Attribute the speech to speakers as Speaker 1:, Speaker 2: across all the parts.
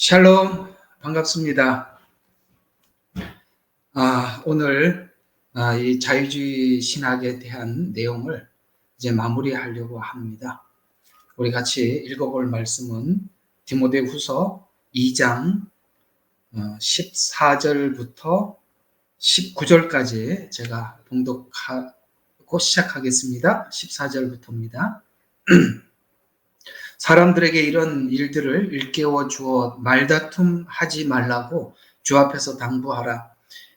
Speaker 1: 샬롬, 반갑습니다. 오늘 이 자유주의 신학에 대한 내용을 이제 마무리하려고 합니다. 우리 같이 읽어볼 말씀은 디모데후서 2장 14절부터 19절까지 제가 봉독하고 시작하겠습니다. 14절부터입니다. 사람들에게 이런 일들을 일깨워 주어 말다툼 하지 말라고 주 앞에서 당부하라.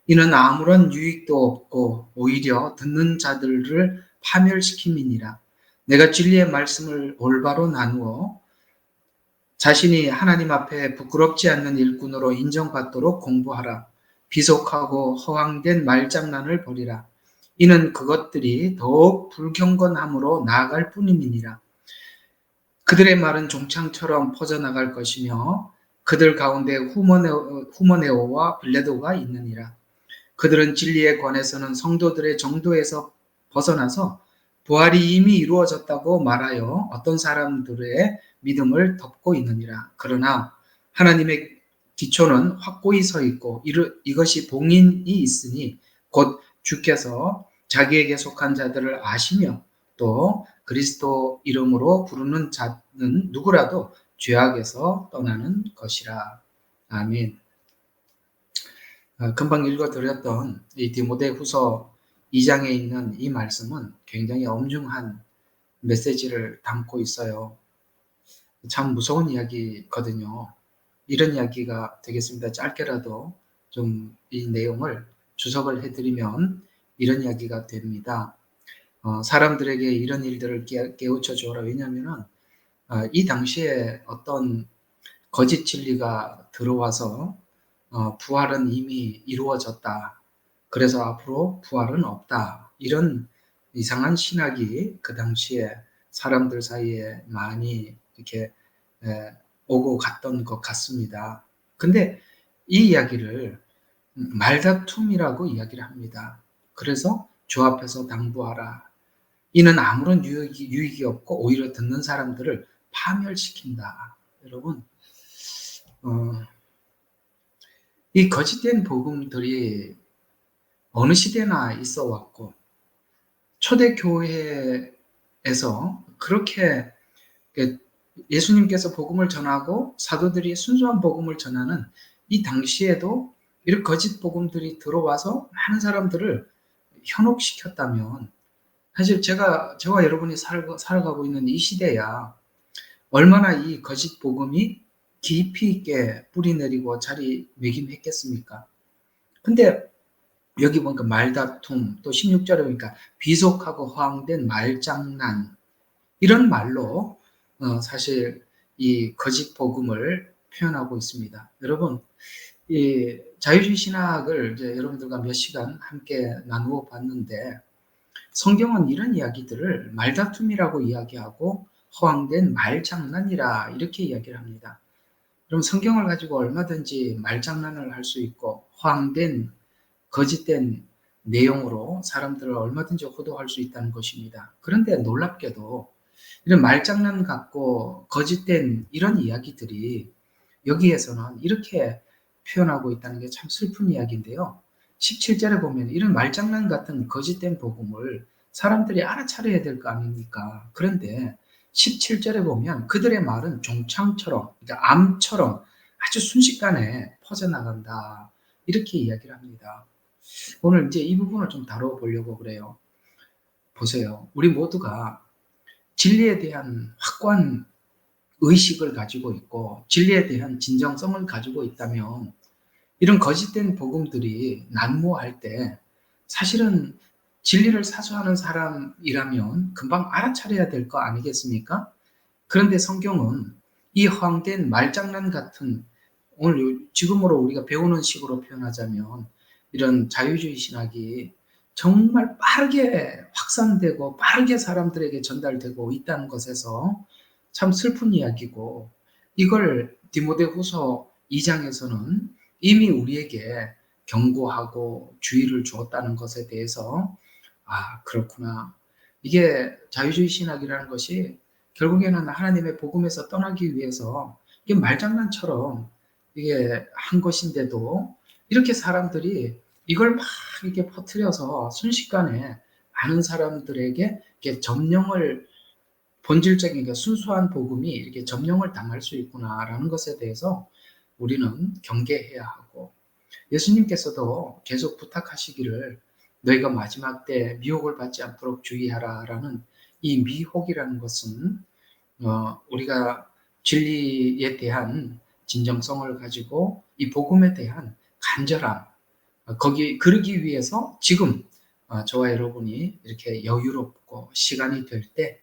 Speaker 1: 이는 아무런 유익도 없고 오히려 듣는 자들을 파멸시킴이니라. 내가 진리의 말씀을 올바로 나누어 자신이 하나님 앞에 부끄럽지 않는 일꾼으로 인정받도록 공부하라. 비속하고 허황된 말장난을 버리라. 이는 그것들이 더욱 불경건함으로 나아갈 뿐임이니라. 그들의 말은 종창처럼 퍼져나갈 것이며 그들 가운데 후모네오와 빌레도가 있느니라. 그들은 진리에 관해서는 성도들의 정도에서 벗어나서 부활이 이미 이루어졌다고 말하여 어떤 사람들의 믿음을 덮고 있느니라. 그러나 하나님의 기초는 확고히 서 있고 이것이 봉인이 있으니 곧 주께서 자기에게 속한 자들을 아시며 또 그리스도 이름으로 부르는 자는 누구라도 죄악에서 떠나는 것이라. 아멘. 금방 읽어드렸던 이 디모데후서 2장에 있는 이 말씀은 굉장히 엄중한 메시지를 담고 있어요. 참 무서운 이야기거든요. 이런 이야기가 되겠습니다. 짧게라도 좀 이 내용을 주석을 해드리면 이런 이야기가 됩니다. 사람들에게 이런 일들을 깨우쳐 주어라. 왜냐하면 이 당시에 어떤 거짓 진리가 들어와서 부활은 이미 이루어졌다. 그래서 앞으로 부활은 없다. 이런 이상한 신학이 그 당시에 사람들 사이에 많이 이렇게 오고 갔던 것 같습니다. 근데 이 이야기를 말다툼이라고 이야기를 합니다. 그래서 주 앞에서 당부하라. 이는 아무런 유익이 없고 오히려 듣는 사람들을 파멸시킨다. 여러분, 이 거짓된 복음들이 어느 시대나 있어 왔고, 초대교회에서 그렇게 예수님께서 복음을 전하고 사도들이 순수한 복음을 전하는 이 당시에도 이런 거짓 복음들이 들어와서 많은 사람들을 현혹시켰다면, 사실 저와 여러분이 살아가고 있는 이 시대야 얼마나 이 거짓 복음이 깊이 있게 뿌리내리고 자리매김했겠습니까? 근데 여기 보니까 말다툼, 또 16절에 보니까 비속하고 허황된 말장난, 이런 말로 사실 이 거짓 복음을 표현하고 있습니다. 여러분, 이 자유주의 신학을 이제 여러분들과 몇 시간 함께 나누어 봤는데, 성경은 이런 이야기들을 말다툼이라고 이야기하고 허황된 말장난이라 이렇게 이야기를 합니다. 그럼 성경을 가지고 얼마든지 말장난을 할 수 있고 허황된 거짓된 내용으로 사람들을 얼마든지 호도할 수 있다는 것입니다. 그런데 놀랍게도 이런 말장난 같고 거짓된 이런 이야기들이 여기에서는 이렇게 표현하고 있다는 게 참 슬픈 이야기인데요. 17절에 보면 이런 말장난 같은 거짓된 복음을 사람들이 알아차려야 될 거 아닙니까? 그런데 17절에 보면 그들의 말은 종창처럼, 그러니까 암처럼 아주 순식간에 퍼져나간다. 이렇게 이야기를 합니다. 오늘 이제 이 부분을 좀 다뤄보려고 그래요. 보세요. 우리 모두가 진리에 대한 확고한 의식을 가지고 있고 진리에 대한 진정성을 가지고 있다면 이런 거짓된 복음들이 난무할 때 사실은 진리를 사수하는 사람이라면 금방 알아차려야 될 거 아니겠습니까? 그런데 성경은 이 허황된 말장난 같은, 오늘 지금으로 우리가 배우는 식으로 표현하자면 이런 자유주의 신학이 정말 빠르게 확산되고 빠르게 사람들에게 전달되고 있다는 것에서 참 슬픈 이야기고, 이걸 디모데후서 2장에서는 이미 우리에게 경고하고 주의를 주었다는 것에 대해서 그렇구나. 이게 자유주의 신학이라는 것이 결국에는 하나님의 복음에서 떠나기 위해서 이게 말장난처럼 이게 한 것인데도 이렇게 사람들이 이걸 막 이렇게 퍼뜨려서 순식간에 많은 사람들에게 이렇게 점령을 본질적인 그 순수한 복음이 이렇게 점령을 당할 수 있구나라는 것에 대해서 우리는 경계해야 하고 예수님께서도 계속 부탁하시기를 너희가 마지막 때 미혹을 받지 않도록 주의하라라는 이 미혹이라는 것은 우리가 진리에 대한 진정성을 가지고 이 복음에 대한 간절함 거기 그러기 위해서 지금 저와 여러분이 이렇게 여유롭고 시간이 될 때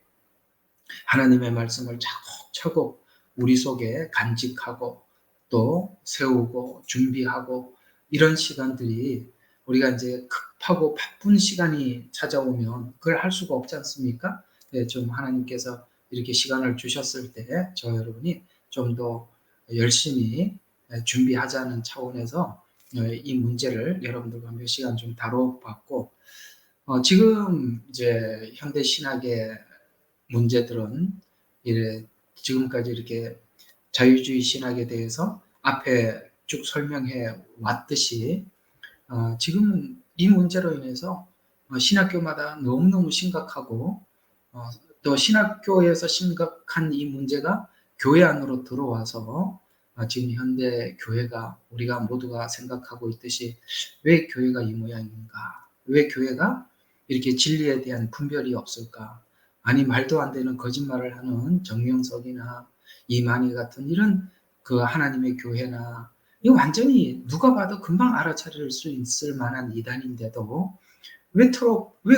Speaker 1: 하나님의 말씀을 차곡차곡 우리 속에 간직하고 또 세우고 준비하고 이런 시간들이 우리가 이제 급하고 바쁜 시간이 찾아오면 그걸 할 수가 없지 않습니까? 네, 좀 하나님께서 이렇게 시간을 주셨을 때 저 여러분이 좀 더 열심히 준비하자는 차원에서 이 문제를 여러분들과 몇 시간 좀 다뤄봤고 지금 이제 현대 신학의 문제들은 이래 지금까지 이렇게 자유주의 신학에 대해서 앞에 쭉 설명해 왔듯이 지금 이 문제로 인해서 신학교마다 너무너무 심각하고 또 신학교에서 심각한 이 문제가 교회 안으로 들어와서 지금 현대 교회가 우리가 모두가 생각하고 있듯이 왜 교회가 이 모양인가? 왜 교회가 이렇게 진리에 대한 분별이 없을까? 아니 말도 안 되는 거짓말을 하는 정명석이나 이만희 같은 이런 그 하나님의 교회나 이거 완전히 누가 봐도 금방 알아차릴 수 있을 만한 이단인데도 왜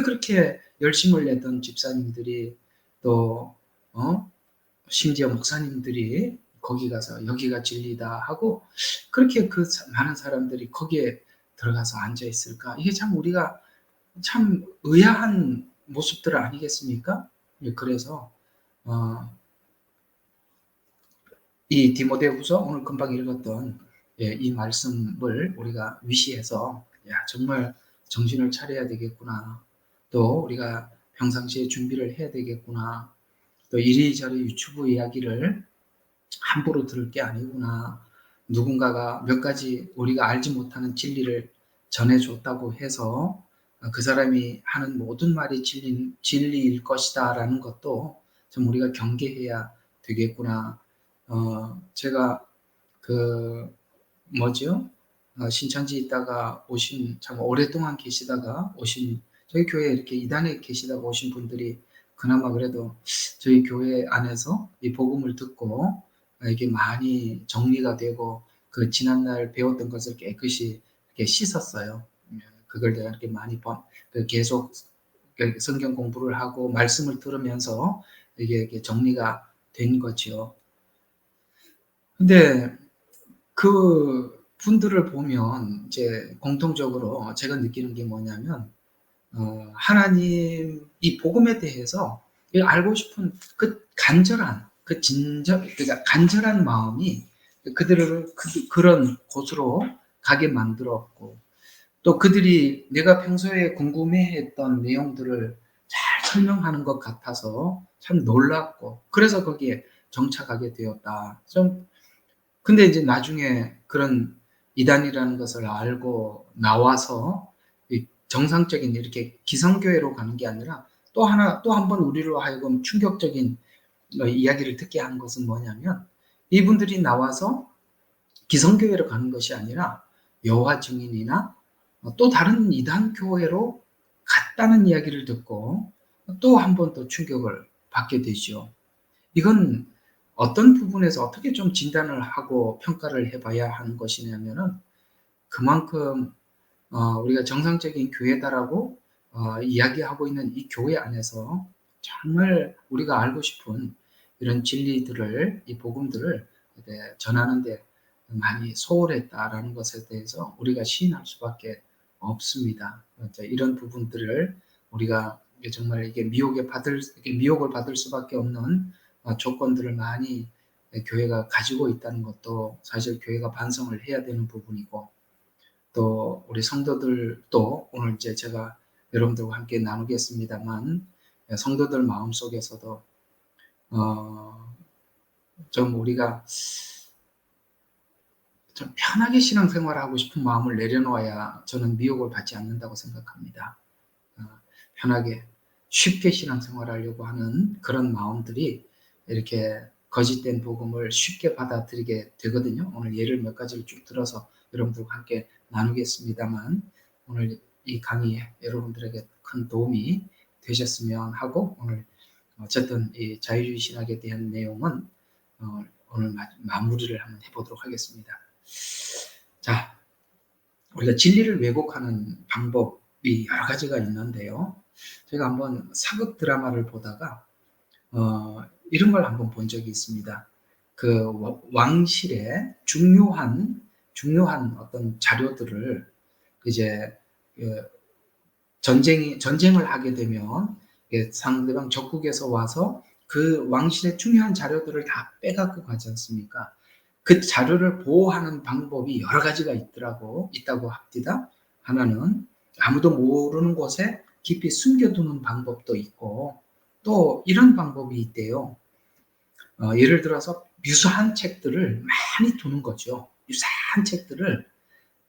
Speaker 1: 그렇게 열심을 내던 집사님들이 또 심지어 목사님들이 거기 가서 여기가 진리다 하고 그렇게 그 많은 사람들이 거기에 들어가서 앉아 있을까? 이게 참 우리가 참 의아한 모습들 아니겠습니까? 그래서 이 디모데후서 오늘 금방 읽었던 이 말씀을 우리가 위시해서 야 정말 정신을 차려야 되겠구나. 또 우리가 평상시에 준비를 해야 되겠구나. 또 이리저리 유튜브 이야기를 함부로 들을 게 아니구나. 누군가가 몇 가지 우리가 알지 못하는 진리를 전해줬다고 해서 그 사람이 하는 모든 말이 진리일 것이다라는 것도 좀 우리가 경계해야 되겠구나. 제가 그 뭐죠? 신천지 있다가 오신 참 오랫동안 계시다가 오신 저희 교회 이렇게 이단에 계시다가 오신 분들이 그나마 그래도 저희 교회 안에서 이 복음을 듣고 이게 많이 정리가 되고 그 지난날 배웠던 것을 깨끗이 이렇게 씻었어요. 그걸 내가 이렇게 많이 계속 성경 공부를 하고 말씀을 들으면서 이게 정리가 된 거죠. 근데 그 분들을 보면 이제 공통적으로 제가 느끼는 게 뭐냐면 하나님 이 복음에 대해서 알고 싶은 그 간절한 그 그러니까 간절한 마음이 그들을 그런 곳으로 가게 만들었고 또 그들이 내가 평소에 궁금해했던 내용들을 잘 설명하는 것 같아서 참 놀랐고 그래서 거기에 정착하게 되었다. 좀 근데 이제 나중에 그런 이단이라는 것을 알고 나와서 정상적인 이렇게 기성교회로 가는 게 아니라 또 한 번 우리로 하여금 충격적인 이야기를 듣게 한 것은 뭐냐면 이분들이 나와서 기성교회로 가는 것이 아니라 여호와 증인이나 또 다른 이단 교회로 갔다는 이야기를 듣고 또 한 번 더 충격을 받게 되죠. 이건 어떤 부분에서 어떻게 좀 진단을 하고 평가를 해봐야 하는 것이냐면은 그만큼 우리가 정상적인 교회다라고 이야기하고 있는 이 교회 안에서 정말 우리가 알고 싶은 이런 진리들을 이 복음들을 전하는데 많이 소홀했다라는 것에 대해서 우리가 시인할 수밖에 없습니다. 이런 부분들을 우리가 정말 이게 미혹을 받을 수밖에 없는 조건들을 많이 교회가 가지고 있다는 것도 사실 교회가 반성을 해야 되는 부분이고 또 우리 성도들도 오늘 이제 제가 여러분들과 함께 나누겠습니다만 성도들 마음속에서도 좀 우리가 좀 편하게 신앙생활을 하고 싶은 마음을 내려놓아야 저는 미혹을 받지 않는다고 생각합니다. 편하게 쉽게 신앙생활을 하려고 하는 그런 마음들이 이렇게 거짓된 복음을 쉽게 받아들이게 되거든요. 오늘 예를 몇 가지를 쭉 들어서 여러분들과 함께 나누겠습니다만, 오늘 이 강의에 여러분들에게 큰 도움이 되셨으면 하고, 오늘 어쨌든 이 자유주의 신학에 대한 내용은 오늘 마무리를 한번 해보도록 하겠습니다. 자, 우리가 진리를 왜곡하는 방법이 여러 가지가 있는데요. 제가 한번 사극 드라마를 보다가 이런 걸 한번 본 적이 있습니다. 그 왕실의 중요한 어떤 자료들을 이제 전쟁을 하게 되면 상대방 적국에서 와서 그 왕실의 중요한 자료들을 다 빼갖고 가지 않습니까? 그 자료를 보호하는 방법이 여러 가지가 있다고 합니다. 하나는 아무도 모르는 곳에 깊이 숨겨두는 방법도 있고, 또 이런 방법이 있대요. 예를 들어서 유사한 책들을 많이 두는 거죠. 유사한 책들을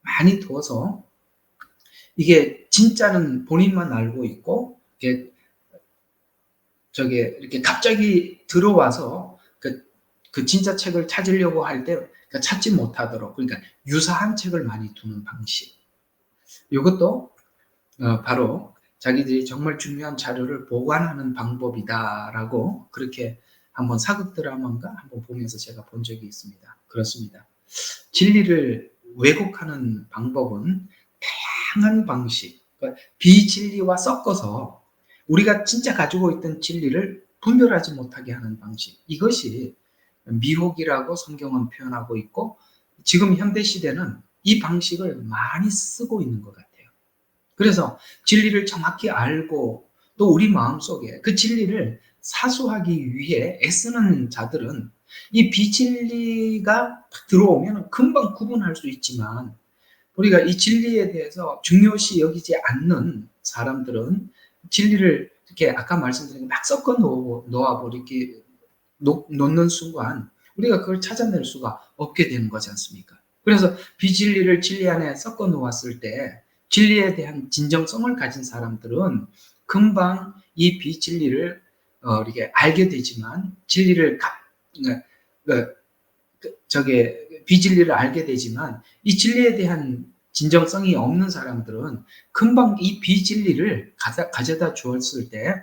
Speaker 1: 많이 두어서 이게 진짜는 본인만 알고 있고, 이게 이렇게 갑자기 들어와서 그 진짜 책을 찾으려고 할 때 찾지 못하도록, 그러니까 유사한 책을 많이 두는 방식. 이것도 바로 자기들이 정말 중요한 자료를 보관하는 방법이다라고 그렇게 한번 사극 드라마인가 한번 보면서 제가 본 적이 있습니다. 그렇습니다. 진리를 왜곡하는 방법은 다양한 방식, 그러니까 비진리와 섞어서 우리가 진짜 가지고 있던 진리를 분별하지 못하게 하는 방식, 이것이 미혹이라고 성경은 표현하고 있고, 지금 현대 시대는 이 방식을 많이 쓰고 있는 것 같아요. 그래서 진리를 정확히 알고 또 우리 마음속에 그 진리를 사수하기 위해 애쓰는 자들은 이 비진리가 들어오면 금방 구분할 수 있지만, 우리가 이 진리에 대해서 중요시 여기지 않는 사람들은 진리를 이렇게 아까 말씀드린 막 섞어 놓아버리기 놓는 순간 우리가 그걸 찾아낼 수가 없게 되는 거지 않습니까? 그래서 비진리를 진리 안에 섞어 놓았을 때 진리에 대한 진정성을 가진 사람들은 금방 이 비진리를 이렇게 알게 되지만, 진리를 비진리를 알게 되지만 이 진리에 대한 진정성이 없는 사람들은 금방 이 비진리를 가져다 주었을 때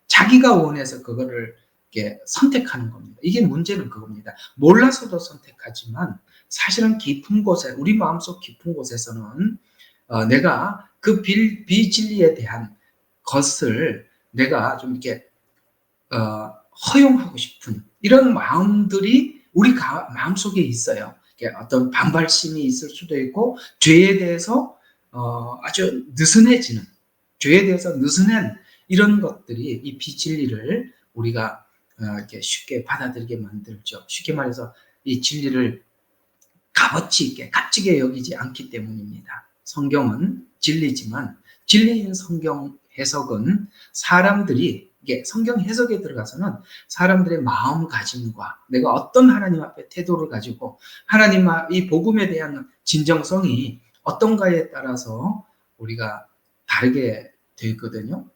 Speaker 1: 자기가 원해서 그거를 이렇게 선택하는 겁니다. 이게 문제는 그겁니다. 몰라서도 선택하지만 사실은 깊은 곳에, 우리 마음속 깊은 곳에서는 내가 그 비진리에 대한 것을 내가 좀 이렇게 허용하고 싶은 이런 마음들이 우리 마음속에 있어요. 어떤 반발심이 있을 수도 있고, 죄에 대해서 아주 느슨해지는, 죄에 대해서 느슨한 이런 것들이 이 비진리를 우리가 이렇게 쉽게 받아들이게 만들죠. 쉽게 말해서 이 진리를 값어치 있게, 값지게 여기지 않기 때문입니다. 성경은 진리지만 진리인 성경 해석은 사람들이, 이게 성경 해석에 들어가서는 사람들의 마음가짐과 내가 어떤 하나님 앞에 태도를 가지고 하나님 이 복음에 대한 진정성이 어떤가에 따라서 우리가 다르게 되거든요.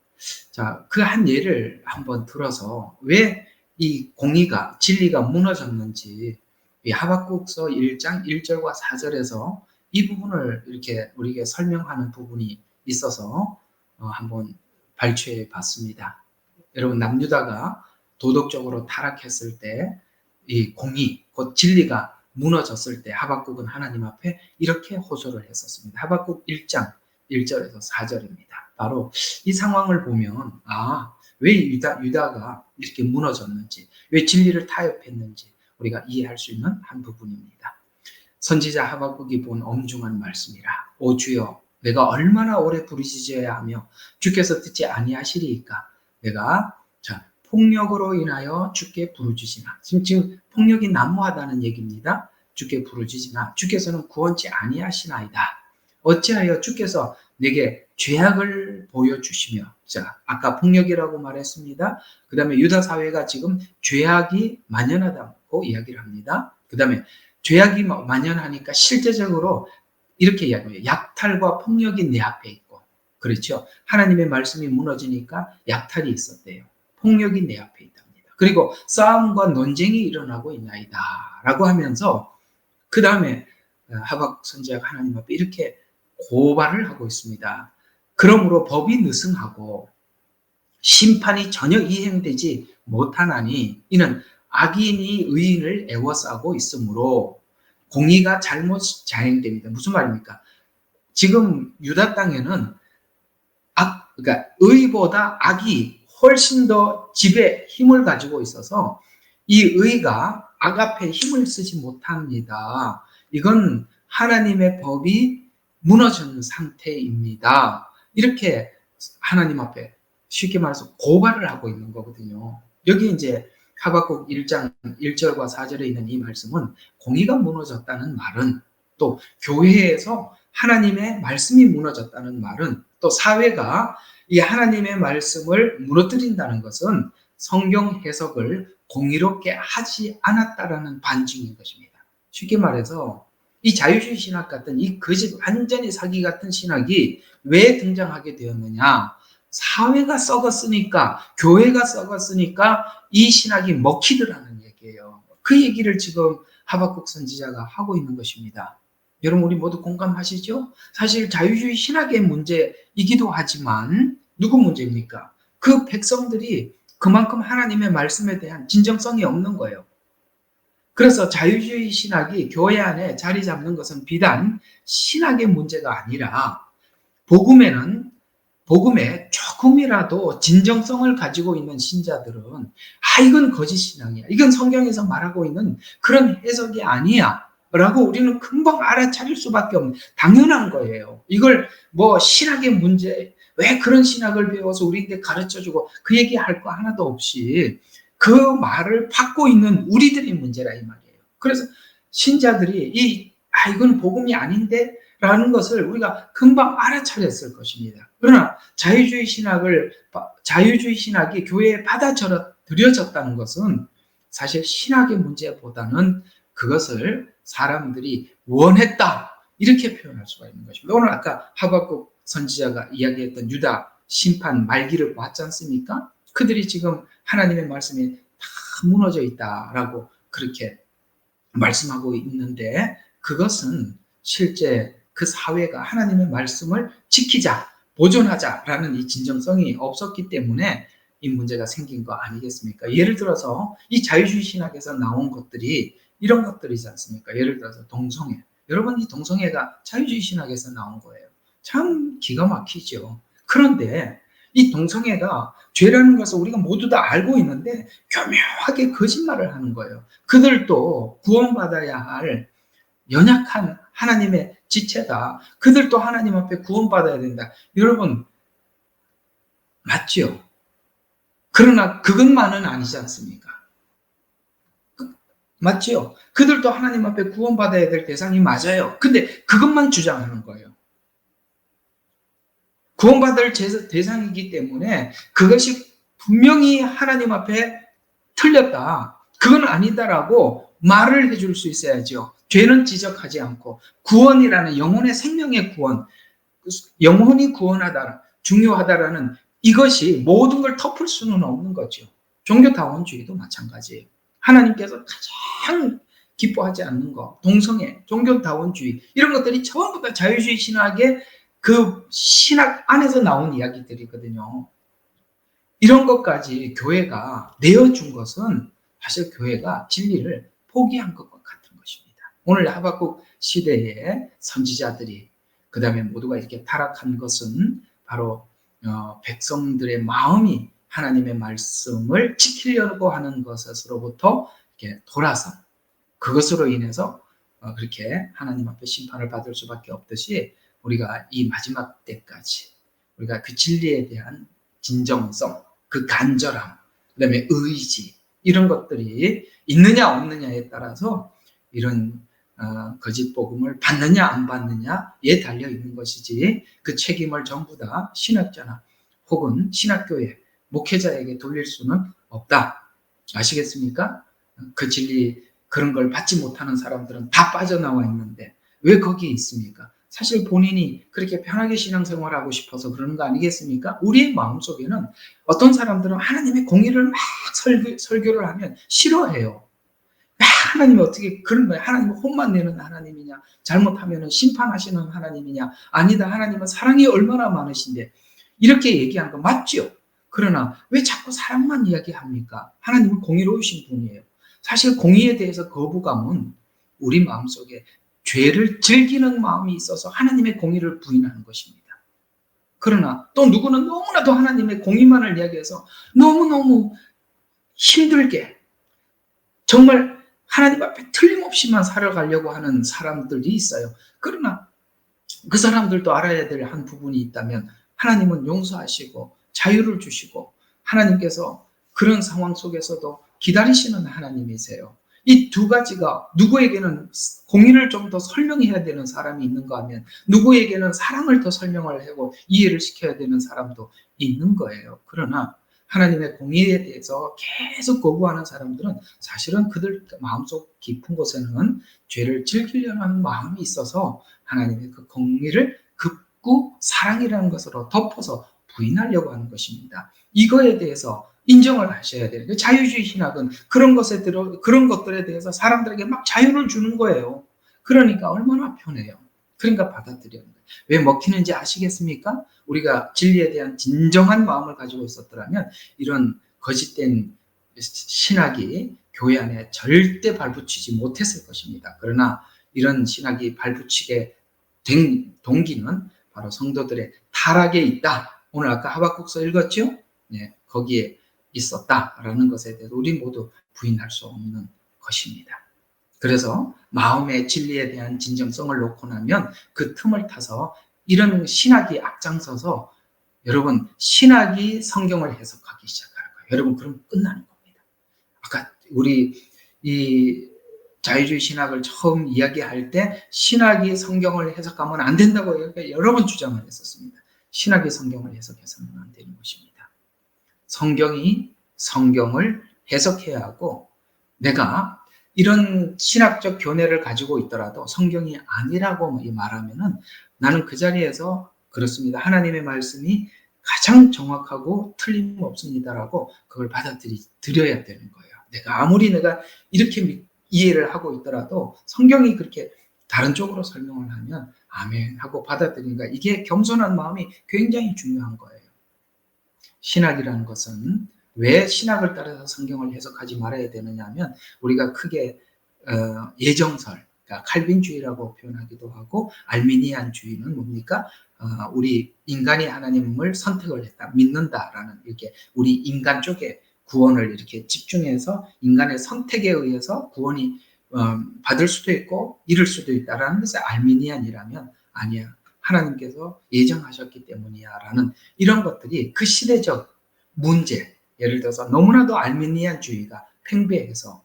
Speaker 1: 자, 그 한 예를 한번 들어서 왜 이 공의가, 진리가 무너졌는지, 이 하박국서 1장 1절과 4절에서 이 부분을 이렇게 우리에게 설명하는 부분이 있어서 한번 발췌해 봤습니다. 여러분, 남유다가 도덕적으로 타락했을 때 이 공의, 곧 진리가 무너졌을 때 하박국은 하나님 앞에 이렇게 호소를 했었습니다. 하박국 1장 1절에서 4절입니다. 바로 이 상황을 보면 왜 유다가 이렇게 무너졌는지, 왜 진리를 타협했는지 우리가 이해할 수 있는 한 부분입니다. 선지자 하박국이 본 엄중한 말씀이라. 오 주여, 내가 얼마나 오래 부르짖어야 하며 주께서 듣지 아니하시리이까. 내가 폭력으로 인하여 주께 부르짖으나, 지금 폭력이 난무하다는 얘기입니다. 주께 부르짖으나 주께서는 구원치 아니하시나이다. 어찌하여 주께서 내게 죄악을 보여주시며, 아까 폭력이라고 말했습니다. 그 다음에 유다 사회가 지금 죄악이 만연하다고 이야기를 합니다. 그 다음에 죄악이 만연하니까 실제적으로 이렇게 이야기해요. 약탈과 폭력이 내 앞에 있고, 그렇죠. 하나님의 말씀이 무너지니까 약탈이 있었대요. 폭력이 내 앞에 있답니다. 그리고 싸움과 논쟁이 일어나고 있나이다 라고 하면서 그 다음에 하박국 선지자가 하나님 앞에 이렇게 고발을 하고 있습니다. 그러므로 법이 느슨하고 심판이 전혀 이행되지 못하나니 이는 악인이 의인을 애워싸고 있으므로 공의가 잘못 자행됩니다. 무슨 말입니까? 지금 유다 땅에는 그러니까 의보다 악이 훨씬 더 지배 힘을 가지고 있어서 이 의가 악 앞에 힘을 쓰지 못합니다. 이건 하나님의 법이 무너진 상태입니다. 이렇게 하나님 앞에 쉽게 말해서 고발을 하고 있는 거거든요. 여기 이제 하박국 1장 1절과 4절에 있는 이 말씀은 공의가 무너졌다는 말은, 또 교회에서 하나님의 말씀이 무너졌다는 말은, 또 사회가 이 하나님의 말씀을 무너뜨린다는 것은 성경 해석을 공의롭게 하지 않았다라는 반증인 것입니다. 쉽게 말해서 이 자유주의 신학 같은 이 거짓 완전히 사기 같은 신학이 왜 등장하게 되었느냐? 사회가 썩었으니까, 교회가 썩었으니까 이 신학이 먹히더라는 얘기예요. 그 얘기를 지금 하박국 선지자가 하고 있는 것입니다. 여러분, 우리 모두 공감하시죠? 사실 자유주의 신학의 문제이기도 하지만 누구 문제입니까? 그 백성들이 그만큼 하나님의 말씀에 대한 진정성이 없는 거예요. 그래서 자유주의 신학이 교회 안에 자리 잡는 것은 비단 신학의 문제가 아니라 복음에 조금이라도 진정성을 가지고 있는 신자들은 이건 거짓 신앙이야. 이건 성경에서 말하고 있는 그런 해석이 아니야. 라고 우리는 금방 알아차릴 수밖에 없는 당연한 거예요. 이걸 뭐 신학의 문제, 왜 그런 신학을 배워서 우리한테 가르쳐주고 그 얘기할 거 하나도 없이 그 말을 받고 있는 우리들의 문제라 이 말이에요. 그래서 신자들이 이건 복음이 아닌데 라는 것을 우리가 금방 알아차렸을 것입니다. 그러나 자유주의 신학이 교회에 받아들여졌다는 것은 사실 신학의 문제보다는 그것을 사람들이 원했다, 이렇게 표현할 수가 있는 것입니다. 오늘 아까 하박국 선지자가 이야기했던 유다 심판 말기를 봤지 않습니까? 그들이 지금 하나님의 말씀이 다 무너져 있다라고 그렇게 말씀하고 있는데, 그것은 실제 그 사회가 하나님의 말씀을 지키자, 보존하자라는 이 진정성이 없었기 때문에 이 문제가 생긴 거 아니겠습니까? 예를 들어서 이 자유주의 신학에서 나온 것들이 이런 것들이지 않습니까? 예를 들어서 동성애. 여러분, 이 동성애가 자유주의 신학에서 나온 거예요. 참 기가 막히죠. 그런데 이 동성애가 죄라는 것을 우리가 모두 다 알고 있는데 교묘하게 거짓말을 하는 거예요. 그들도 구원받아야 할 연약한 하나님의 지체다. 그들도 하나님 앞에 구원받아야 된다. 여러분, 맞죠? 그러나 그것만은 아니지 않습니까? 맞죠? 그들도 하나님 앞에 구원받아야 될 대상이 맞아요. 근데 그것만 주장하는 거예요. 구원받을 대상이기 때문에 그것이 분명히 하나님 앞에 틀렸다, 그건 아니다라고 말을 해줄 수 있어야죠. 죄는 지적하지 않고 구원이라는 영혼의 생명의 구원, 영혼이 구원하다, 중요하다라는 이것이 모든 걸 덮을 수는 없는 거죠. 종교다원주의도 마찬가지예요. 하나님께서 가장 기뻐하지 않는 것, 동성애, 종교다원주의, 이런 것들이 전부 다 자유주의 신학의 그 신학 안에서 나온 이야기들이거든요. 이런 것까지 교회가 내어준 것은 사실 교회가 진리를 포기한 것과 같은 것입니다. 오늘 하박국 시대의 선지자들이, 그 다음에 모두가 이렇게 타락한 것은 바로 백성들의 마음이 하나님의 말씀을 지키려고 하는 것으로부터 이렇게 돌아선, 그것으로 인해서 그렇게 하나님 앞에 심판을 받을 수밖에 없듯이 우리가 이 마지막 때까지 우리가 그 진리에 대한 진정성, 그 간절함, 그 다음에 의지, 이런 것들이 있느냐 없느냐에 따라서 이런 거짓 복음을 받느냐 안 받느냐에 달려 있는 것이지, 그 책임을 전부 다 신학자나 혹은 신학교회 목회자에게 돌릴 수는 없다. 아시겠습니까? 그 진리 그런 걸 받지 못하는 사람들은 다 빠져나와 있는데 왜 거기에 있습니까? 사실 본인이 그렇게 편하게 신앙생활하고 싶어서 그러는 거 아니겠습니까? 우리의 마음속에는 어떤 사람들은 하나님의 공의를 막 설교를 하면 싫어해요. 하나님이 어떻게 그런 거야? 하나님은 혼만 내는 하나님이냐? 잘못하면 심판하시는 하나님이냐? 아니다. 하나님은 사랑이 얼마나 많으신데 이렇게 얘기한 거 맞죠? 그러나 왜 자꾸 사랑만 이야기합니까? 하나님은 공의로우신 분이에요. 사실 공의에 대해서 거부감은 우리 마음속에 죄를 즐기는 마음이 있어서 하나님의 공의를 부인하는 것입니다. 그러나 또 누구는 너무나도 하나님의 공의만을 이야기해서 너무너무 힘들게 정말 하나님 앞에 틀림없이만 살아가려고 하는 사람들이 있어요. 그러나 그 사람들도 알아야 될 한 부분이 있다면 하나님은 용서하시고 자유를 주시고 하나님께서 그런 상황 속에서도 기다리시는 하나님이세요. 이 두 가지가 누구에게는 공의를 좀 더 설명해야 되는 사람이 있는가 하면 누구에게는 사랑을 더 설명을 하고 이해를 시켜야 되는 사람도 있는 거예요. 그러나 하나님의 공의에 대해서 계속 거부하는 사람들은 사실은 그들 마음속 깊은 곳에는 죄를 즐기려는 하는 마음이 있어서 하나님의 그 공의를 극구 사랑이라는 것으로 덮어서 부인하려고 하는 것입니다. 이거에 대해서 인정을 하셔야 돼요. 자유주의 신학은 그런 것들에 대해서 사람들에게 막 자유를 주는 거예요. 그러니까 얼마나 편해요. 그러니까 받아들여야 돼요. 왜 먹히는지 아시겠습니까? 우리가 진리에 대한 진정한 마음을 가지고 있었더라면 이런 거짓된 신학이 교회 안에 절대 발붙이지 못했을 것입니다. 그러나 이런 신학이 발붙이게 된 동기는 바로 성도들의 타락에 있다. 오늘 아까 하박국서 읽었죠? 네, 거기에 있었다라는 것에 대해서 우리 모두 부인할 수 없는 것입니다. 그래서 마음의 진리에 대한 진정성을 놓고 나면 그 틈을 타서 이런 신학이 앞장서서 여러분 신학이 성경을 해석하기 시작하는 거예요. 여러분 그럼 끝나는 겁니다. 아까 우리 이 자유주의 신학을 처음 이야기할 때 신학이 성경을 해석하면 안 된다고 여러 번 주장을 했었습니다. 신학이 성경을 해석해서는 안 되는 것입니다. 성경이 성경을 해석해야 하고 내가 이런 신학적 교내를 가지고 있더라도 성경이 아니라고 말하면은 나는 그 자리에서 그렇습니다. 하나님의 말씀이 가장 정확하고 틀림없습니다라고 그걸 받아들여야 되는 거예요. 내가 이렇게 이해를 하고 있더라도 성경이 그렇게 다른 쪽으로 설명을 하면 아멘 하고 받아들이니까 이게 겸손한 마음이 굉장히 중요한 거예요. 신학이라는 것은 왜 신학을 따라서 성경을 해석하지 말아야 되느냐 하면 우리가 크게 예정설, 그러니까 칼빈주의라고 표현하기도 하고 알미니안주의는 뭡니까? 우리 인간이 하나님을 선택을 했다, 믿는다라는 이렇게 우리 인간 쪽에 구원을 이렇게 집중해서 인간의 선택에 의해서 구원이 받을 수도 있고 잃을 수도 있다라는 것이 알미니안이라면 아니야. 하나님께서 예정하셨기 때문이야 라는 이런 것들이 그 시대적 문제, 예를 들어서 너무나도 알미니안주의가 팽배해서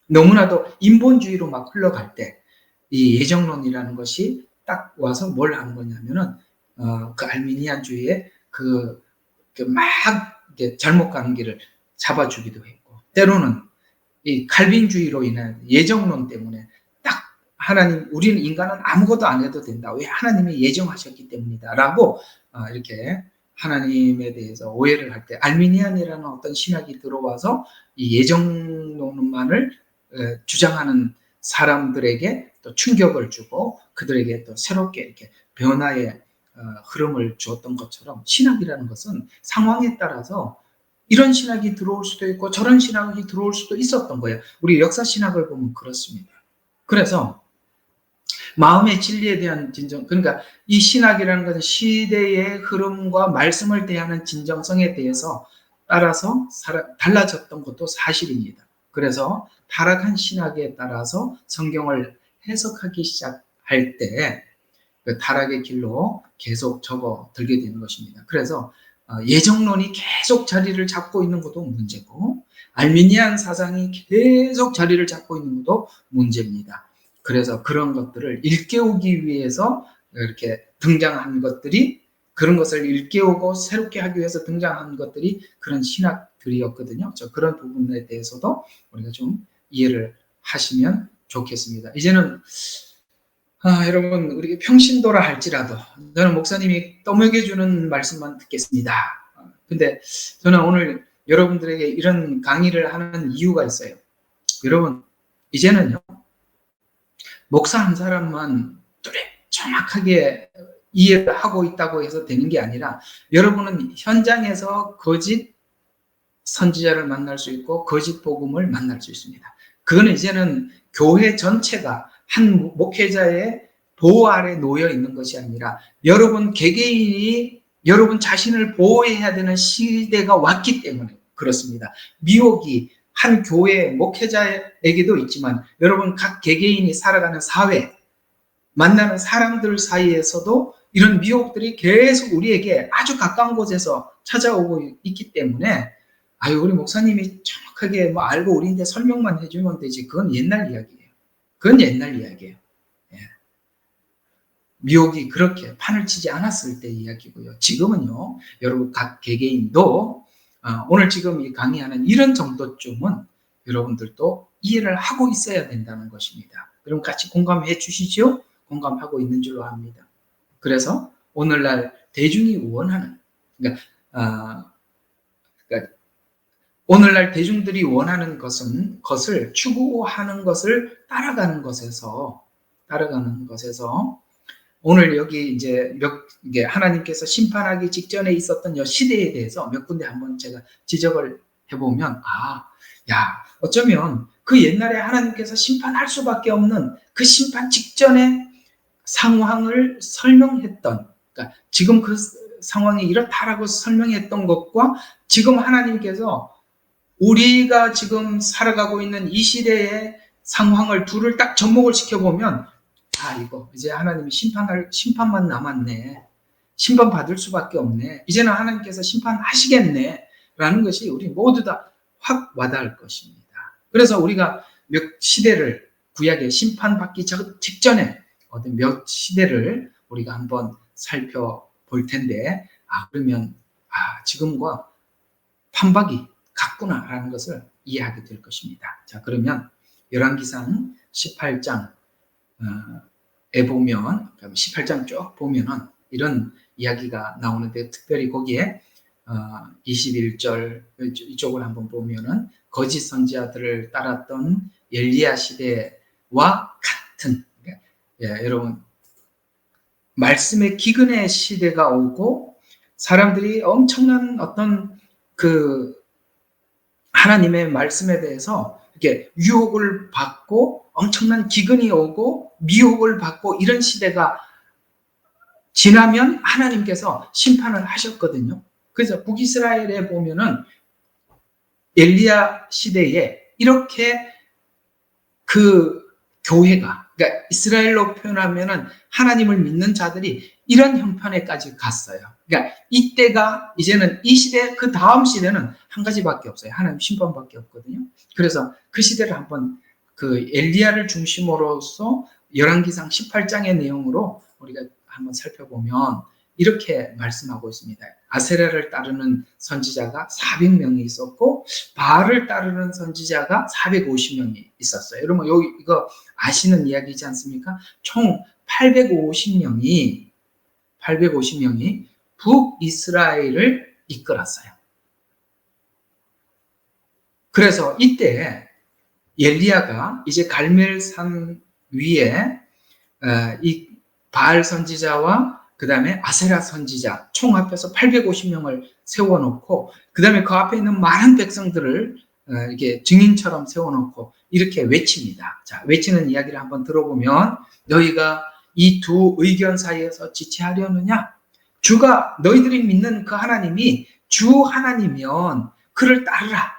Speaker 1: 너무나도 인본주의로 막 흘러갈 때 이 예정론이라는 것이 딱 와서 뭘 하는 거냐면은 그 알미니안주의의 막 잘못 가는 길을 잡아주기도 했고 때로는 이 칼빈주의로 인한 예정론 때문에 하나님, 우리는 인간은 아무것도 안 해도 된다. 왜? 하나님이 예정하셨기 때문이다. 라고 이렇게 하나님에 대해서 오해를 할 때 알미니안이라는 어떤 신학이 들어와서 이 예정론만을 주장하는 사람들에게 또 충격을 주고 그들에게 또 새롭게 이렇게 변화의 흐름을 주었던 것처럼 신학이라는 것은 상황에 따라서 이런 신학이 들어올 수도 있고 저런 신학이 들어올 수도 있었던 거예요. 우리 역사 신학을 보면 그렇습니다. 그래서 마음의 진리에 대한 진정, 그러니까 이 신학이라는 것은 시대의 흐름과 말씀을 대하는 진정성에 대해서 따라서 달라졌던 것도 사실입니다. 그래서 타락한 신학에 따라서 성경을 해석하기 시작할 때 그 타락의 길로 계속 접어들게 되는 것입니다. 그래서 예정론이 계속 자리를 잡고 있는 것도 문제고 알미니안 사상이 계속 자리를 잡고 있는 것도 문제입니다. 그래서 그런 것들을 일깨우기 위해서 이렇게 등장한 것들이 그런 것을 일깨우고 새롭게 하기 위해서 등장한 것들이 그런 신학들이었거든요. 그런 부분에 대해서도 우리가 좀 이해를 하시면 좋겠습니다. 이제는 여러분 우리 평신도라 할지라도 저는 목사님이 떠먹여주는 말씀만 듣겠습니다. 근데 저는 오늘 여러분들에게 이런 강의를 하는 이유가 있어요. 여러분 이제는요 목사 한 사람만 정확하게 이해를 하고 있다고 해서 되는 게 아니라 여러분은 현장에서 거짓 선지자를 만날 수 있고 거짓 복음을 만날 수 있습니다. 그거는 이제는 교회 전체가 한 목회자의 보호 아래 놓여 있는 것이 아니라 여러분 개개인이 여러분 자신을 보호해야 되는 시대가 왔기 때문에 그렇습니다. 미혹이 한 교회 목회자에게도 있지만 여러분 각 개개인이 살아가는 사회, 만나는 사람들 사이에서도 이런 미혹들이 계속 우리에게 아주 가까운 곳에서 찾아오고 있기 때문에 우리 목사님이 정확하게 알고 우리한테 설명만 해주면 되지. 그건 옛날 이야기예요. 그건 옛날 이야기예요. 예. 미혹이 그렇게 판을 치지 않았을 때 이야기고요. 지금은요, 여러분 각 개개인도 오늘 지금 이 강의하는 이런 정도쯤은 여러분들도 이해를 하고 있어야 된다는 것입니다. 여러분 같이 공감해 주시죠? 공감하고 있는 줄로 압니다. 그래서 오늘날 대중이 원하는, 그러니까 오늘날 대중들이 원하는 것을 추구하는 것을 따라가는 것에서 오늘 여기 이제 이게 하나님께서 심판하기 직전에 있었던 이 시대에 대해서 몇 군데 한번 제가 지적을 해보면, 어쩌면 그 옛날에 하나님께서 심판할 수밖에 없는 그 심판 직전의 상황을 설명했던, 그러니까 지금 그 상황이 이렇다라고 설명했던 것과 지금 하나님께서 우리가 지금 살아가고 있는 이 시대의 상황을 둘을 딱 접목을 시켜보면 이거 이제 하나님이 심판만 남았네. 심판받을 수밖에 없네. 이제는 하나님께서 심판하시겠네. 라는 것이 우리 모두 다 확 와닿을 것입니다. 그래서 우리가 몇 시대를 구약의 심판받기 직전에 어떤 몇 시대를 우리가 한번 살펴볼 텐데 그러면 지금과 판박이 같구나라는 것을 이해하게 될 것입니다. 자, 그러면 열왕기상 18장에 보면 18장 쭉 보면은 이런 이야기가 나오는데 특별히 거기에 21절 이쪽을 한번 보면은 거짓 선지자들을 따랐던 엘리야 시대와 같은 여러분 말씀의 기근의 시대가 오고 사람들이 엄청난 어떤 그 하나님의 말씀에 대해서 이렇게 유혹을 받고 엄청난 기근이 오고 미혹을 받고 이런 시대가 지나면 하나님께서 심판을 하셨거든요. 그래서 북이스라엘에 보면은 엘리야 시대에 이렇게 그 교회가, 그러니까 이스라엘로 표현하면은 하나님을 믿는 자들이 이런 형편에까지 갔어요. 그러니까 이때가 이제는 이 시대, 그 다음 시대는 한 가지밖에 없어요. 하나님 심판밖에 없거든요. 그래서 그 시대를 한번 그 엘리야를 중심으로서 열왕기상 18장의 내용으로 우리가 한번 살펴보면 이렇게 말씀하고 있습니다. 아세라를 따르는 선지자가 400명이 있었고 바알을 따르는 선지자가 450명이 있었어요. 여러분 이거 아시는 이야기지 않습니까? 총 850명이 북이스라엘을 이끌었어요. 그래서 이때 엘리야가 이제 갈멜산 위에 이 바알 선지자와 그 다음에 아세라 선지자 총 합해서 850명을 세워놓고 그 다음에 그 앞에 있는 많은 백성들을 이렇게 증인처럼 세워놓고 이렇게 외칩니다. 자, 외치는 이야기를 한번 들어보면 너희가 이 두 의견 사이에서 지체하려느냐? 주가 너희들이 믿는 그 하나님이 주 하나님이면 그를 따르라.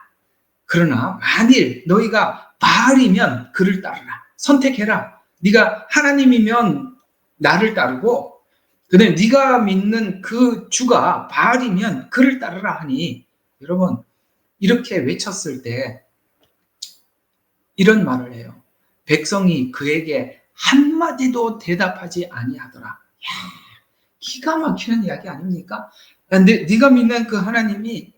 Speaker 1: 그러나 만일 너희가 바알이면 그를 따르라. 선택해라. 네가 하나님이면 나를 따르고 그다음에 네가 믿는 그 주가 바알이면 그를 따르라 하니 여러분 이렇게 외쳤을 때 이런 말을 해요. 백성이 그에게 한마디도 대답하지 아니하더라. 기가 막히는 이야기 아닙니까? 네가 믿는 그 하나님이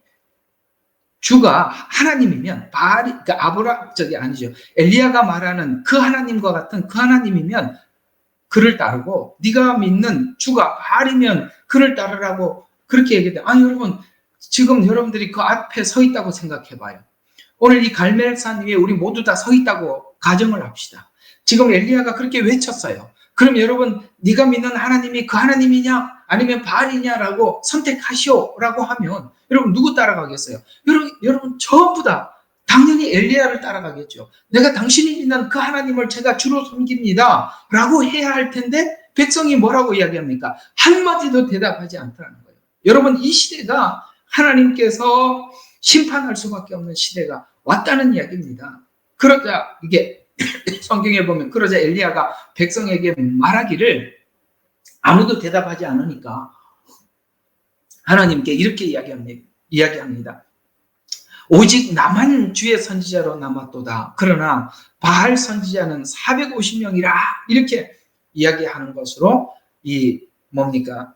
Speaker 1: 주가 하나님이면 바알이 그러니까 엘리야가 말하는 그 하나님과 같은 그 하나님이면 그를 따르고 네가 믿는 주가 바알이면 그를 따르라고 그렇게 얘기해요. 아니 여러분 지금 여러분들이 그 앞에 서 있다고 생각해 봐요. 오늘 이 갈멜산 위에 우리 모두 다 서 있다고 가정을 합시다. 지금 엘리야가 그렇게 외쳤어요. 그럼 여러분 네가 믿는 하나님이 그 하나님이냐 아니면 바알이냐라고 선택하시오라고 하면 여러분 누구 따라가겠어요? 여러분 전부 다 당연히 엘리야를 따라가겠죠. 내가 당신이 믿는 그 하나님을 제가 주로 섬깁니다 라고 해야 할 텐데 백성이 뭐라고 이야기합니까? 한마디도 대답하지 않더라는 거예요. 여러분 이 시대가 하나님께서 심판할 수밖에 없는 시대가 왔다는 이야기입니다. 그러자 이게 성경에 보면 그러자 엘리야가 백성에게 말하기를 아무도 대답하지 않으니까 하나님께 이렇게 이야기합니다. 오직 나만 주의 선지자로 남았도다. 그러나 바알 선지자는 450명이라 이렇게 이야기하는 것으로 이 뭡니까?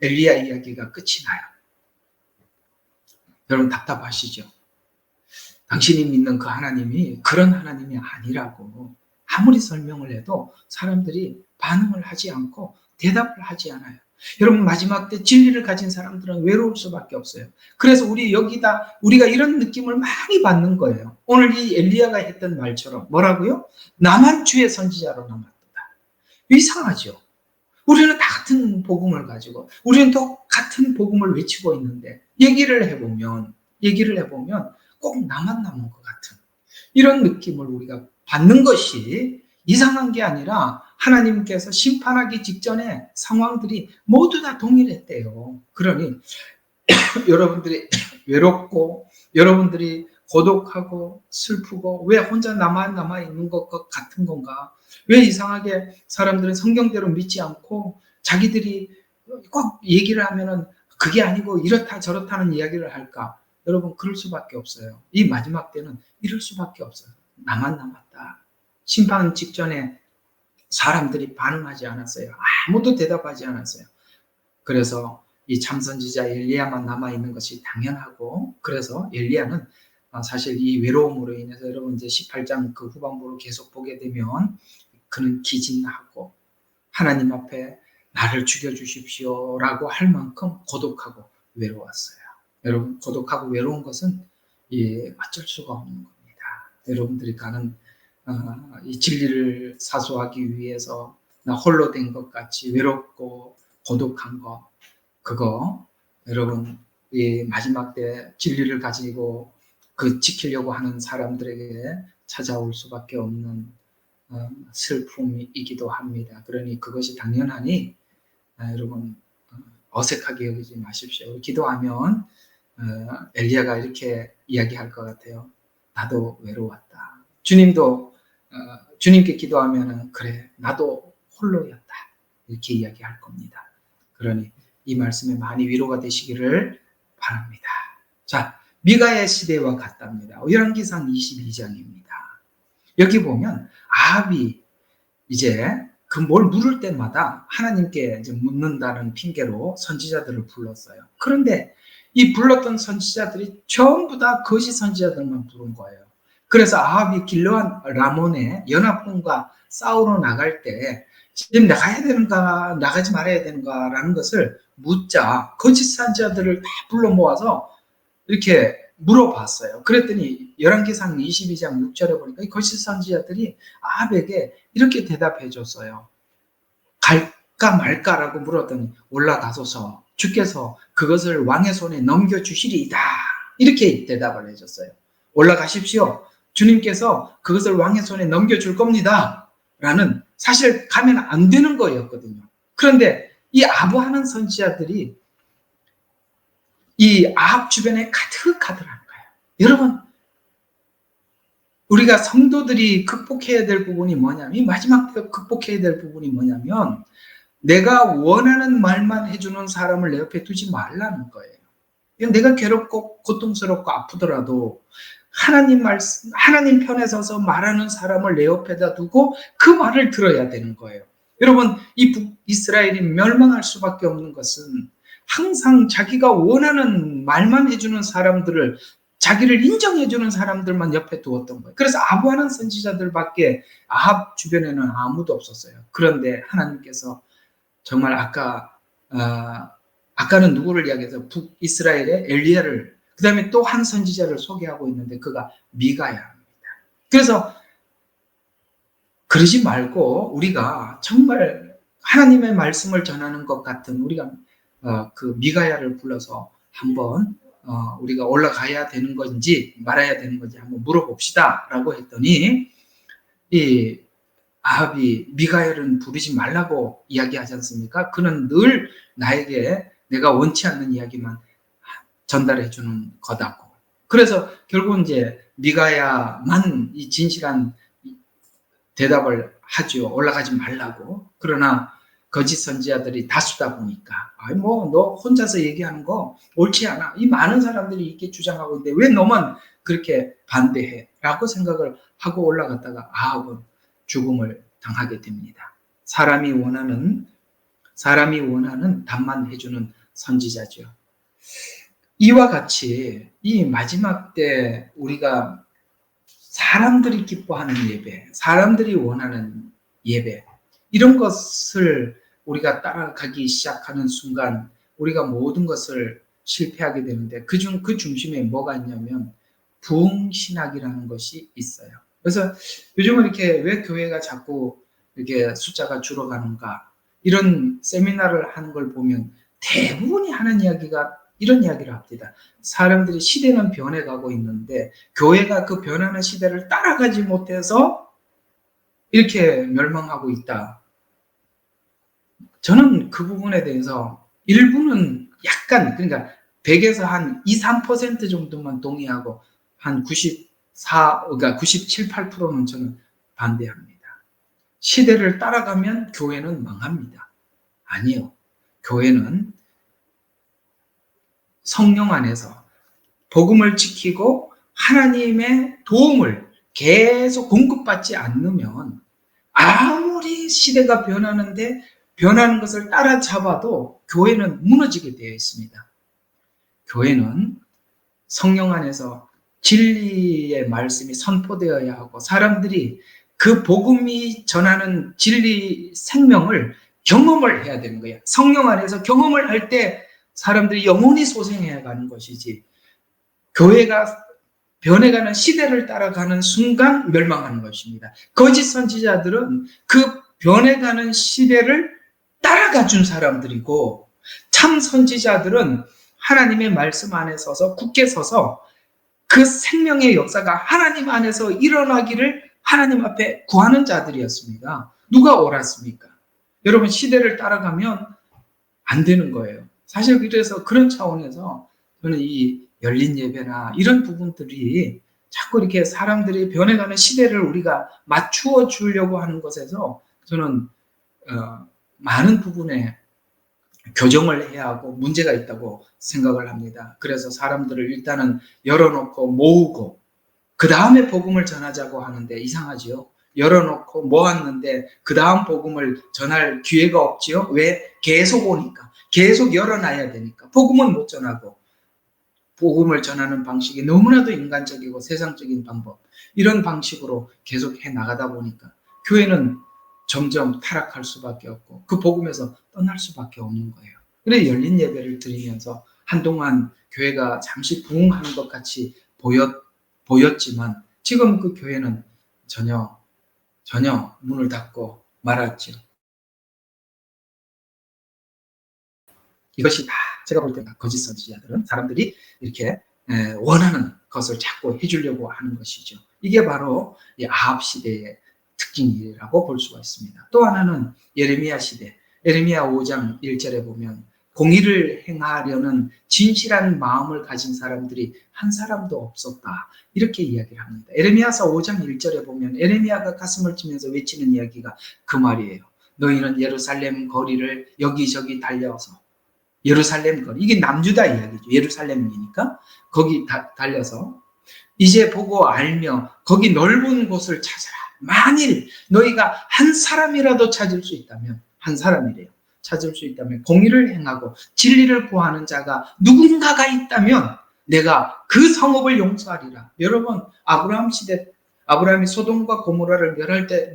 Speaker 1: 엘리야 이야기가 끝이 나요. 여러분 답답하시죠? 당신이 믿는 그 하나님이 그런 하나님이 아니라고 아무리 설명을 해도 사람들이 반응을 하지 않고 대답을 하지 않아요. 여러분 마지막 때 진리를 가진 사람들은 외로울 수밖에 없어요. 그래서 우리가 이런 느낌을 많이 받는 거예요. 오늘 이 엘리야가 했던 말처럼 뭐라고요? 나만 주의 선지자로 남았다. 이상하죠? 우리는 다 같은 복음을 가지고 우리는 또 같은 복음을 외치고 있는데 얘기를 해보면 꼭 나만 남은 것 같은 이런 느낌을 우리가 받는 것이 이상한 게 아니라 하나님께서 심판하기 직전에 상황들이 모두 다 동일했대요. 그러니 여러분들이 외롭고 여러분들이 고독하고 슬프고 왜 혼자 남아 있는 것 같은 건가? 왜 이상하게 사람들은 성경대로 믿지 않고 자기들이 꼭 얘기를 하면은 그게 아니고 이렇다 저렇다는 이야기를 할까? 여러분 그럴 수밖에 없어요. 이 마지막 때는 이럴 수밖에 없어요. 나만 남았다. 심판 직전에 사람들이 반응하지 않았어요. 아무도 대답하지 않았어요. 그래서 이 참선지자 엘리야만 남아있는 것이 당연하고 그래서 엘리야는 사실 이 외로움으로 인해서 여러분 이제 18장 그 후반부를 계속 보게 되면 그는 기진하고 하나님 앞에 나를 죽여주십시오 라고 할 만큼 고독하고 외로웠어요. 여러분 고독하고 외로운 것은 어쩔 수가 없는 겁니다. 여러분들이 가는 이 진리를 사수하기 위해서 나 홀로 된 것 같이 외롭고 고독한 것 그거 여러분 이 마지막 때 진리를 가지고 그 지키려고 하는 사람들에게 찾아올 수밖에 없는 슬픔이기도 합니다. 그러니 그것이 당연하니 여러분 어색하게 여기지 마십시오. 기도하면 엘리야가 이렇게 이야기할 것 같아요. 나도 외로웠다. 주님께 기도하면 그래 나도 홀로였다 이렇게 이야기할 겁니다. 그러니 이 말씀에 많이 위로가 되시기를 바랍니다. 자, 미가의 시대와 같답니다. 열왕기상 22장입니다. 여기 보면 아합이 이제 그 뭘 물을 때마다 하나님께 이제 묻는다는 핑계로 선지자들을 불렀어요. 그런데 이 불렀던 선지자들이 전부 다 거짓 선지자들만 부른 거예요. 그래서 아합이 길르앗 라몬의 연합군과 싸우러 나갈 때 지금 나가야 되는가 나가지 말아야 되는가라는 것을 묻자 거짓 선지자들을 다 불러 모아서 이렇게 물어봤어요. 그랬더니 열왕기상 22장 6절에 보니까 이 거짓 선지자들이 아합에게 이렇게 대답해 줬어요. 갈까 말까라고 물었더니 올라가소서 주께서 그것을 왕의 손에 넘겨주시리이다. 이렇게 대답을 해줬어요. 올라가십시오. 주님께서 그것을 왕의 손에 넘겨줄 겁니다. 라는 사실 가면 안 되는 거였거든요. 그런데 이 아부하는 선지자들이 이 아합 주변에 가득하더라는 거예요. 여러분 우리가 성도들이 극복해야 될 부분이 뭐냐면 이 마지막 때 극복해야 될 부분이 뭐냐면 내가 원하는 말만 해주는 사람을 내 옆에 두지 말라는 거예요. 내가 괴롭고 고통스럽고 아프더라도 하나님 편에 서서 말하는 사람을 내 옆에다 두고 그 말을 들어야 되는 거예요. 여러분 이 북이스라엘이 멸망할 수밖에 없는 것은 항상 자기가 원하는 말만 해주는 사람들을 자기를 인정해주는 사람들만 옆에 두었던 거예요. 그래서 아부하는 선지자들밖에 아합 주변에는 아무도 없었어요. 그런데 하나님께서 정말 아까는 누구를 이야기해서 북이스라엘의 엘리야를, 그 다음에 또 한 선지자를 소개하고 있는데 그가 미가야입니다. 그래서 그러지 말고 우리가 정말 하나님의 말씀을 전하는 것 같은 우리가 그 미가야를 불러서 한번 우리가 올라가야 되는 건지 말아야 되는 건지 한번 물어봅시다 라고 했더니, 이 아합이 미가엘은 부르지 말라고 이야기하지 않습니까? 그는 늘 나에게 내가 원치 않는 이야기만 전달해 주는 거다고. 그래서 결국 이제 미가야만 이 진실한 대답을 하죠. 올라가지 말라고. 그러나 거짓 선지자들이 다수다 보니까, 너 혼자서 얘기하는 거 옳지 않아. 이 많은 사람들이 이렇게 주장하고 있는데 왜 너만 그렇게 반대해? 라고 생각을 하고 올라갔다가 아합은 죽음을 당하게 됩니다. 사람이 원하는 답만 해주는 선지자죠. 이와 같이 이 마지막 때 우리가 사람들이 기뻐하는 예배, 사람들이 원하는 예배, 이런 것을 우리가 따라가기 시작하는 순간 우리가 모든 것을 실패하게 되는데 그 중심에 뭐가 있냐면 부흥신학이라는 것이 있어요. 그래서 요즘은 이렇게 왜 교회가 자꾸 이렇게 숫자가 줄어가는가, 이런 세미나를 하는 걸 보면 대부분이 하는 이야기가 이런 이야기를 합니다. 사람들이 시대는 변해가고 있는데 교회가 그 변하는 시대를 따라가지 못해서 이렇게 멸망하고 있다. 저는 그 부분에 대해서 일부는 약간, 그러니까 100에서 한 2, 3% 정도만 동의하고 한 97, 8%는 저는 반대합니다. 시대를 따라가면 교회는 망합니다. 아니요. 교회는 성령 안에서 복음을 지키고 하나님의 도움을 계속 공급받지 않으면 아무리 시대가 변하는데 변하는 것을 따라잡아도 교회는 무너지게 되어 있습니다. 교회는 성령 안에서 진리의 말씀이 선포되어야 하고 사람들이 그 복음이 전하는 진리 생명을 경험을 해야 되는 거예요. 성령 안에서 경험을 할 때 사람들이 영원히 소생해 가는 것이지, 교회가 변해가는 시대를 따라가는 순간 멸망하는 것입니다. 거짓 선지자들은 그 변해가는 시대를 따라가 준 사람들이고, 참 선지자들은 하나님의 말씀 안에 서서 굳게 서서 그 생명의 역사가 하나님 안에서 일어나기를 하나님 앞에 구하는 자들이었습니다. 누가 옳았습니까? 여러분, 시대를 따라가면 안 되는 거예요. 사실 그래서 그런 차원에서 저는 이 열린 예배나 이런 부분들이 자꾸 이렇게 사람들이 변해가는 시대를 우리가 맞추어 주려고 하는 것에서 저는 많은 부분에 교정을 해야 하고 문제가 있다고 생각을 합니다. 그래서 사람들을 일단은 열어놓고 모으고 그 다음에 복음을 전하자고 하는데 이상하지요. 열어놓고 모았는데 그 다음 복음을 전할 기회가 없지요. 왜? 계속 오니까. 계속 열어놔야 되니까. 복음은 못 전하고, 복음을 전하는 방식이 너무나도 인간적이고 세상적인 방법, 이런 방식으로 계속 해나가다 보니까 교회는 점점 타락할 수밖에 없고 그 복음에서 떠날 수밖에 없는 거예요. 그래서 열린 예배를 드리면서 한동안 교회가 잠시 부흥하는 것 같이 보였지만 지금 그 교회는 전혀 문을 닫고 말았죠. 이것이 다 제가 볼 때는 거짓 선지자들은 사람들이 이렇게 원하는 것을 자꾸 해주려고 하는 것이죠. 이게 바로 이 아합 시대의 특징이라고 볼 수가 있습니다. 또 하나는 예레미야 시대, 예레미야 5장 1절에 보면 공의를 행하려는 진실한 마음을 가진 사람들이 한 사람도 없었다, 이렇게 이야기를 합니다. 예레미야서 5장 1절에 보면 예레미야가 가슴을 치면서 외치는 이야기가 그 말이에요. 너희는 예루살렘 거리를 여기저기 달려서, 예루살렘 거리, 이게 남유다 이야기죠. 예루살렘이니까 거기 달려서 이제 보고 알며 거기 넓은 곳을 찾아라. 만일 너희가 한 사람이라도 찾을 수 있다면, 한 사람이래요. 찾을 수 있다면 공의를 행하고 진리를 구하는 자가 누군가가 있다면 내가 그 성읍을 용서하리라. 여러분, 아브라함 시대, 아브라함이 소돔과 고모라를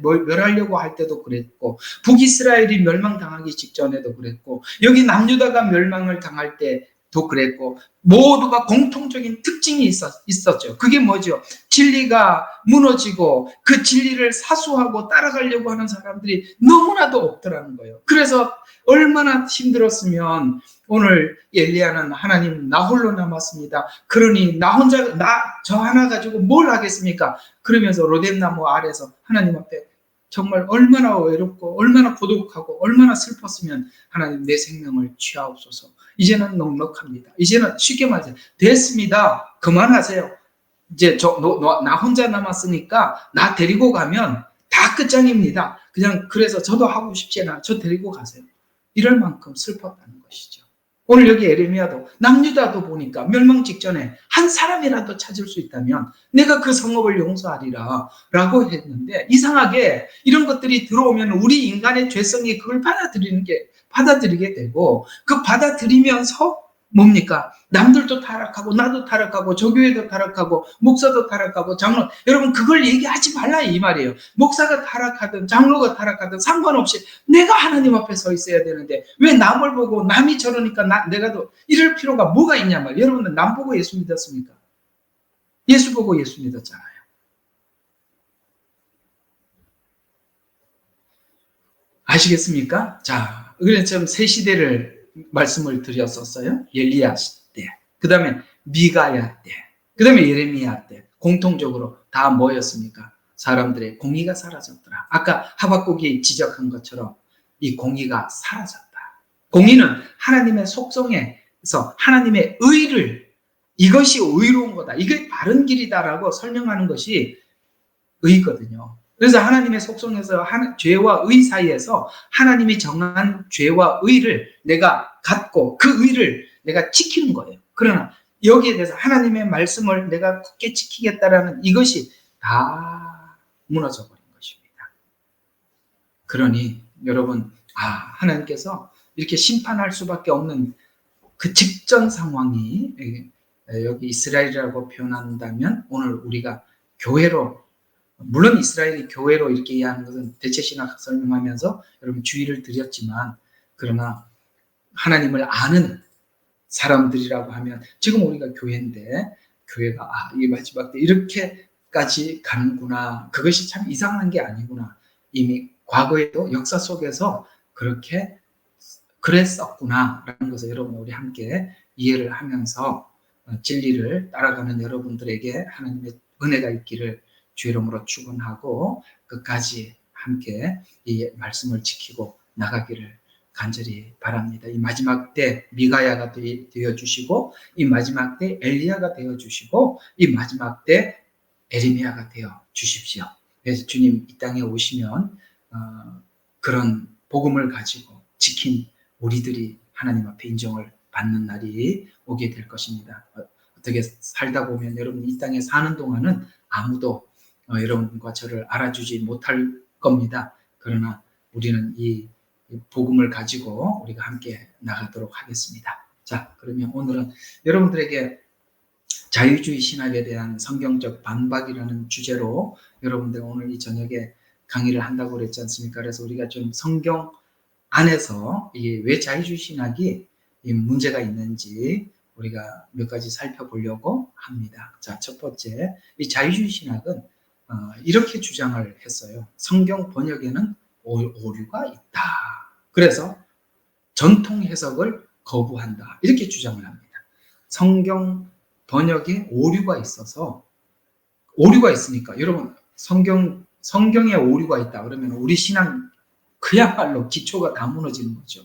Speaker 1: 멸하려고 할 때도 그랬고, 북이스라엘이 멸망당하기 직전에도 그랬고, 여기 남유다가 멸망을 당할 때도 그랬고, 모두가 공통적인 특징이 있었죠. 그게 뭐죠? 진리가 무너지고 그 진리를 사수하고 따라가려고 하는 사람들이 너무나도 없더라는 거예요. 그래서 얼마나 힘들었으면 오늘 엘리야는 하나님 나 홀로 남았습니다. 그러니 나 혼자 저 하나 가지고 뭘 하겠습니까? 그러면서 로뎀나무 아래서 하나님 앞에 정말 얼마나 외롭고 얼마나 고독하고 얼마나 슬펐으면 하나님 내 생명을 취하옵소서. 이제는 넉넉합니다. 이제는 쉽게 말해서 됐습니다. 그만하세요. 이제 나 혼자 남았으니까 나 데리고 가면 다 끝장입니다. 그냥 그래서 저도 하고 싶지 않아. 저 데리고 가세요. 이럴 만큼 슬펐다는 것이죠. 오늘 여기 에레미야도 남유다도 보니까 멸망 직전에 한 사람이라도 찾을 수 있다면 내가 그 성읍을 용서하리라 라고 했는데, 이상하게 이런 것들이 들어오면 우리 인간의 죄성이 그걸 받아들이게 되고, 그 받아들이면서 뭡니까? 남들도 타락하고 나도 타락하고 저 교회도 타락하고 목사도 타락하고 장로, 여러분 그걸 얘기하지 말라 이 말이에요. 목사가 타락하든 장로가 타락하든 상관없이 내가 하나님 앞에 서 있어야 되는데 왜 남을 보고 남이 저러니까 내가 도 이럴 필요가 뭐가 있냐 말이에요. 여러분은 남 보고 예수 믿었습니까? 예수 보고 예수 믿었잖아요. 아시겠습니까? 자, 그래서 좀 세 시대를 말씀을 드렸었어요. 엘리야 때, 그 다음에 미가야 때, 그 다음에 예레미야 때 공통적으로 다 뭐였습니까? 사람들의 공의가 사라졌더라. 아까 하박국이 지적한 것처럼 이 공의가 사라졌다. 공의는 하나님의 속성에서 하나님의 의를, 이것이 의로운 거다, 이게 바른 길이다라고 설명하는 것이 의거든요. 그래서 하나님의 속성에서 죄와 의 사이에서 하나님이 정한 죄와 의를 내가 갖고 그 의를 내가 지키는 거예요. 그러나 여기에 대해서 하나님의 말씀을 내가 굳게 지키겠다라는 이것이 다 무너져 버린 것입니다. 그러니 여러분, 하나님께서 이렇게 심판할 수밖에 없는 그 직전 상황이 여기 이스라엘이라고 표현한다면, 오늘 우리가 교회로, 물론 이스라엘이 교회로 이렇게 이해하는 것은 대체신학 설명하면서 여러분 주의를 드렸지만, 그러나 하나님을 아는 사람들이라고 하면 지금 우리가 교회인데, 교회가 이 마지막 때 이렇게까지 가는구나, 그것이 참 이상한 게 아니구나, 이미 과거에도 역사 속에서 그렇게 그랬었구나 라는 것을 여러분 우리 함께 이해를 하면서 진리를 따라가는 여러분들에게 하나님의 은혜가 있기를 주의 이름으로 축원하고, 끝까지 함께 이 말씀을 지키고 나가기를 간절히 바랍니다. 이 마지막 때 미가야가 되어주시고, 이 마지막 때 엘리야가 되어주시고, 이 마지막 때 에레미야가 되어주십시오. 그래서 주님 이 땅에 오시면 그런 복음을 가지고 지킨 우리들이 하나님 앞에 인정을 받는 날이 오게 될 것입니다. 어떻게 살다 보면 여러분 이 땅에 사는 동안은 아무도 여러분과 저를 알아주지 못할 겁니다. 그러나 우리는 이 복음을 가지고 우리가 함께 나가도록 하겠습니다. 자, 그러면 오늘은 여러분들에게 자유주의 신학에 대한 성경적 반박이라는 주제로 여러분들 오늘 이 저녁에 강의를 한다고 그랬지 않습니까? 그래서 우리가 좀 성경 안에서 왜 자유주의 신학이 문제가 있는지 우리가 몇 가지 살펴보려고 합니다. 자, 첫 번째, 이 자유주의 신학은 이렇게 주장을 했어요. 성경 번역에는 오류가 있다. 그래서 전통 해석을 거부한다. 이렇게 주장을 합니다. 성경 번역에 오류가 있어서, 오류가 있으니까 여러분 성경에 오류가 있다 그러면 우리 신앙 그야말로 기초가 다 무너지는 거죠.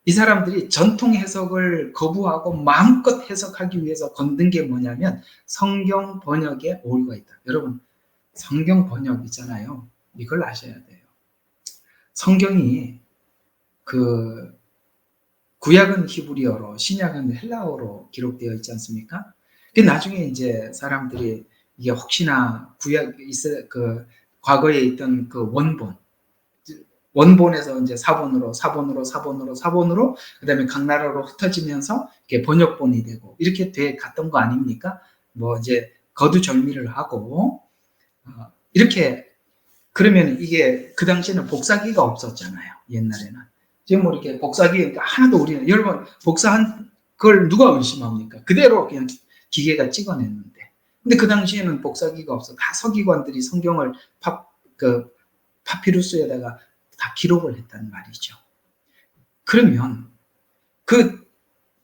Speaker 1: 이 사람들이 전통 해석을 거부하고 마음껏 해석하기 위해서 건든 게 뭐냐면 성경 번역에 오류가 있다. 여러분, 성경 번역 있잖아요. 이걸 아셔야 돼요. 성경이 구약은 히브리어로, 신약은 헬라어로 기록되어 있지 않습니까? 나중에 이제 사람들이 이게 혹시나 과거에 있던 그 원본에서 이제 사본으로 그다음에 각 나라로 흩어지면서 이게 번역본이 되고 이렇게 돼 갔던 거 아닙니까? 뭐 이제 거두절미를 하고 이렇게 그러면 이게 그 당시에는 복사기가 없었잖아요. 옛날에는. 지금 뭐 이렇게 복사기 하나도 우리는 여러분 복사한 그걸 누가 의심합니까? 그대로 그냥 기계가 찍어냈는데. 근데 그 당시에는 복사기가 없어. 다 서기관들이 성경을 파피루스에다가 다 기록을 했단 말이죠. 그러면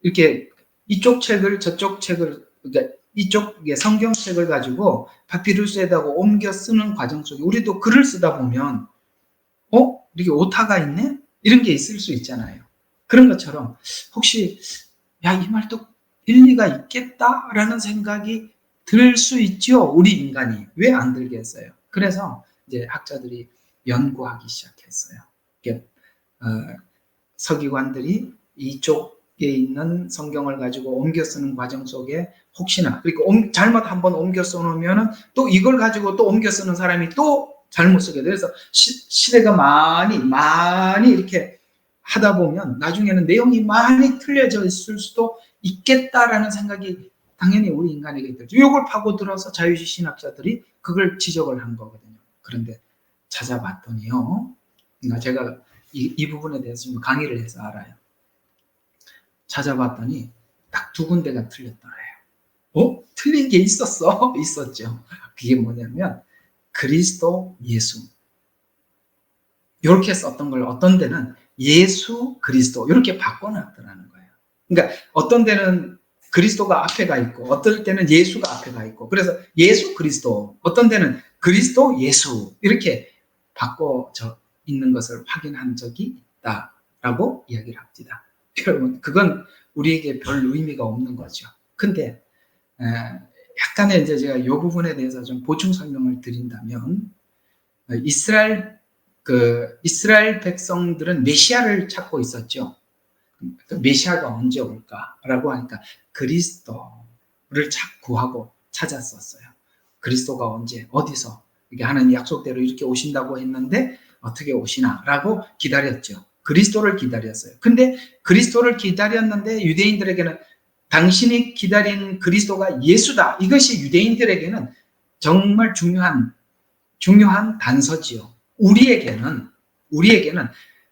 Speaker 1: 이렇게 이쪽 책을 저쪽 책을 그러니까 이쪽의 성경책을 가지고 파피루스에다가 옮겨 쓰는 과정 속에 우리도 글을 쓰다 보면 이렇게 오타가 있네? 이런 게 있을 수 있잖아요. 그런 것처럼 혹시 이 말도 일리가 있겠다라는 생각이 들 수 있죠. 우리 인간이. 왜 안 들겠어요? 그래서 이제 학자들이 연구하기 시작했어요. 서기관들이 이쪽에 있는 성경을 가지고 옮겨 쓰는 과정 속에 혹시나 그리고 잘못 한번 옮겨 써놓으면 또 이걸 가지고 또 옮겨 쓰는 사람이 또 잘못 쓰게 돼요. 그래서 시대가 많이 이렇게 하다 보면 나중에는 내용이 많이 틀려져 있을 수도 있겠다라는 생각이 당연히 우리 인간에게 들죠. 이걸 파고들어서 자유주의 신학자들이 그걸 지적을 한 거거든요. 그런데 찾아봤더니요. 그러니까 제가 이 부분에 대해서 좀 강의를 해서 알아요. 찾아봤더니 딱 두 군데가 틀렸더래요. 틀린 게 있었어? 있었죠. 그게 뭐냐면 그리스도 예수 이렇게 썼던 걸 어떤 데는 예수 그리스도 이렇게 바꿔놨더라는 거예요. 그러니까 어떤 데는 그리스도가 앞에 가 있고 어떨 때는 예수가 앞에 가 있고 그래서 예수 그리스도 어떤 데는 그리스도 예수 이렇게 바꿔져 있는 것을 확인한 적이 있다라고 이야기를 합니다. 여러분 그건 우리에게 별 의미가 없는 거죠. 근데 약간의 이제 제가 이 부분에 대해서 좀 보충 설명을 드린다면 이스라엘 백성들은 메시아를 찾고 있었죠. 메시아가 언제 올까라고 하니까 그리스도를 구하고 찾았었어요. 그리스도가 언제 어디서 이게 하나님 약속대로 이렇게 오신다고 했는데 어떻게 오시나라고 기다렸죠. 그리스도를 기다렸어요. 근데 그리스도를 기다렸는데 유대인들에게는 당신이 기다린 그리스도가 예수다. 이것이 유대인들에게는 정말 중요한 단서지요. 우리에게는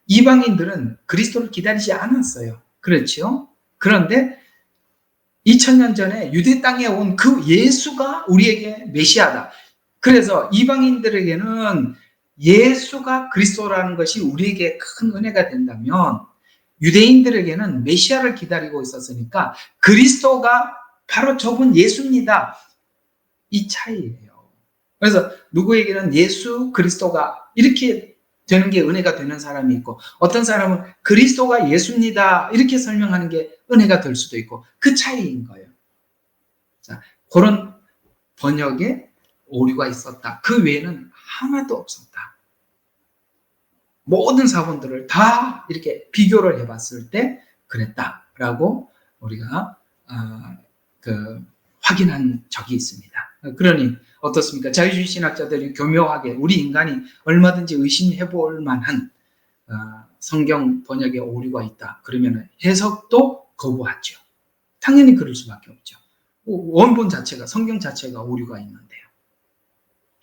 Speaker 1: 이방인들은 그리스도를 기다리지 않았어요. 그렇죠? 그런데 2000년 전에 유대 땅에 온 그 예수가 우리에게 메시아다. 그래서 이방인들에게는 예수가 그리스도라는 것이 우리에게 큰 은혜가 된다면 유대인들에게는 메시아를 기다리고 있었으니까 그리스도가 바로 저분 예수입니다. 이 차이예요. 그래서 누구에게는 예수 그리스도가 이렇게 되는 게 은혜가 되는 사람이 있고 어떤 사람은 그리스도가 예수입니다. 이렇게 설명하는 게 은혜가 될 수도 있고 그 차이인 거예요. 자, 그런 번역에 오류가 있었다. 그 외에는 하나도 없었다. 모든 사본들을 다 이렇게 비교를 해봤을 때 그랬다라고 우리가 확인한 적이 있습니다. 그러니 어떻습니까? 자유주의 신학자들이 교묘하게 우리 인간이 얼마든지 의심해볼 만한 성경 번역에 오류가 있다. 그러면 해석도 거부하죠. 당연히 그럴 수밖에 없죠. 원본 자체가 성경 자체가 오류가 있는데요.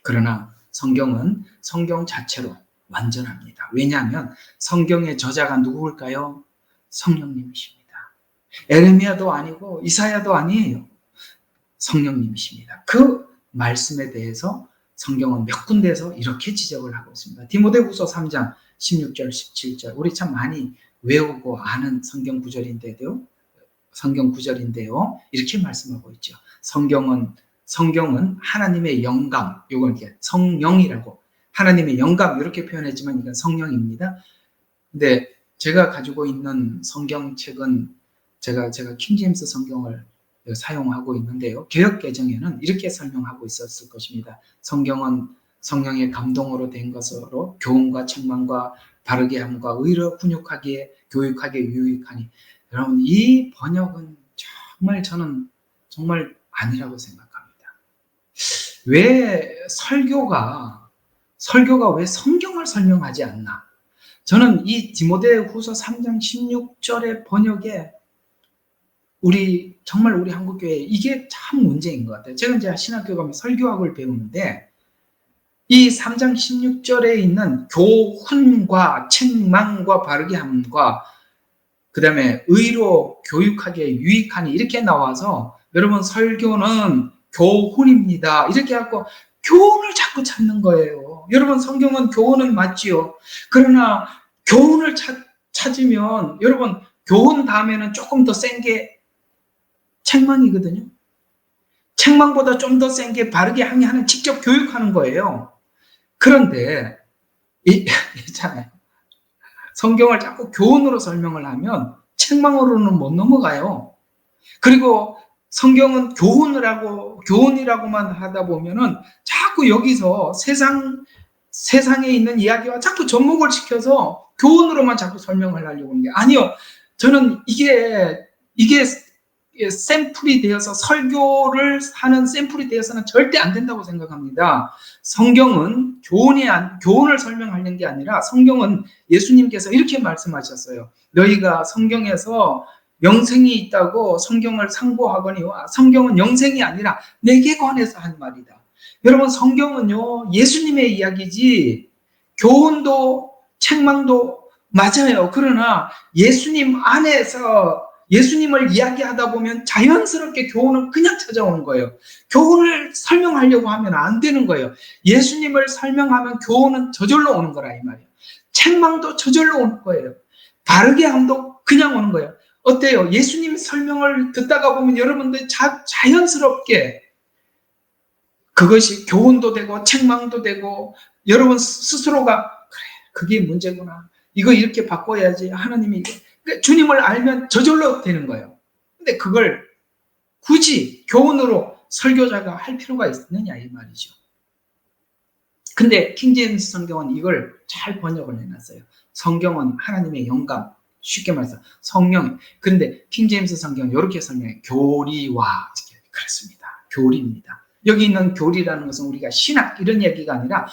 Speaker 1: 그러나 성경은 성경 자체로 완전합니다. 왜냐하면 성경의 저자가 누구일까요? 성령님이십니다. 에레미야도 아니고 이사야도 아니에요. 성령님이십니다. 그 말씀에 대해서 성경은 몇 군데에서 이렇게 지적을 하고 있습니다. 디모데후서 3장 16절 17절 우리 참 많이 외우고 아는 성경 구절인데요. 이렇게 말씀하고 있죠. 성경은 하나님의 영감, 이건 이렇게 성령이라고 하나님의 영감 이렇게 표현했지만 이건 성령입니다. 근데 제가 가지고 있는 성경책은 제가 킹제임스 성경을 사용하고 있는데요. 개역 개정에는 이렇게 설명하고 있었을 것입니다. 성경은 성령의 감동으로 된 것으로 교훈과 책망과 바르게 함과 의로 훈육하기에 교육하기에 유익하니 여러분 이 번역은 정말 저는 정말 아니라고 생각합니다. 왜 설교가 왜 성경을 설명하지 않나? 저는 이 디모데후서 3장 16절의 번역에 정말 우리 한국교회 이게 참 문제인 것 같아요. 제가 이제 신학교 가면 설교학을 배우는데 이 3장 16절에 있는 교훈과 책망과 바르게 함과 그 다음에 의로 교육하기에 유익하니 이렇게 나와서 여러분 설교는 교훈입니다. 이렇게 하고 교훈을 자꾸 찾는 거예요. 여러분 성경은 교훈은 맞지요. 그러나 교훈을 찾으면 여러분 교훈 다음에는 조금 더 센 게 책망이거든요. 책망보다 좀 더 센 게 바르게 하는 직접 교육하는 거예요. 그런데 있잖아요. 성경을 자꾸 교훈으로 설명을 하면 책망으로는 못 넘어가요. 그리고 성경은 교훈이라고만 하다 보면은 자꾸 여기서 세상에 있는 이야기와 자꾸 접목을 시켜서 교훈으로만 자꾸 설명을 하려고 하는 게 아니요. 저는 이게 샘플이 되어서 설교를 하는 샘플이 되어서는 절대 안 된다고 생각합니다. 성경은 교훈을 설명하는 게 아니라 성경은 예수님께서 이렇게 말씀하셨어요. 너희가 성경에서 영생이 있다고 성경을 상고하거니와 성경은 영생이 아니라 내게 관해서 한 말이다. 여러분 성경은요 예수님의 이야기지 교훈도 책망도 맞아요. 그러나 예수님 안에서 예수님을 이야기하다 보면 자연스럽게 교훈은 그냥 찾아오는 거예요. 교훈을 설명하려고 하면 안 되는 거예요. 예수님을 설명하면 교훈은 저절로 오는 거라 이 말이에요. 책망도 저절로 오는 거예요. 바르게 함도 그냥 오는 거예요. 어때요? 예수님 설명을 듣다가 보면 여러분들 자연스럽게 그것이 교훈도 되고 책망도 되고 여러분 스스로가 그래 그게 문제구나. 이거 이렇게 바꿔야지. 하나님이 주님을 알면 저절로 되는 거예요. 근데 그걸 굳이 교훈으로 설교자가 할 필요가 있느냐 이 말이죠. 근데 킹제임스 성경은 이걸 잘 번역을 해놨어요. 성경은 하나님의 영감, 쉽게 말해서 성령. 그런데 킹제임스 성경은 이렇게 설명해요. 교리와 그렇습니다. 교리입니다. 여기 있는 교리라는 것은 우리가 신학 이런 얘기가 아니라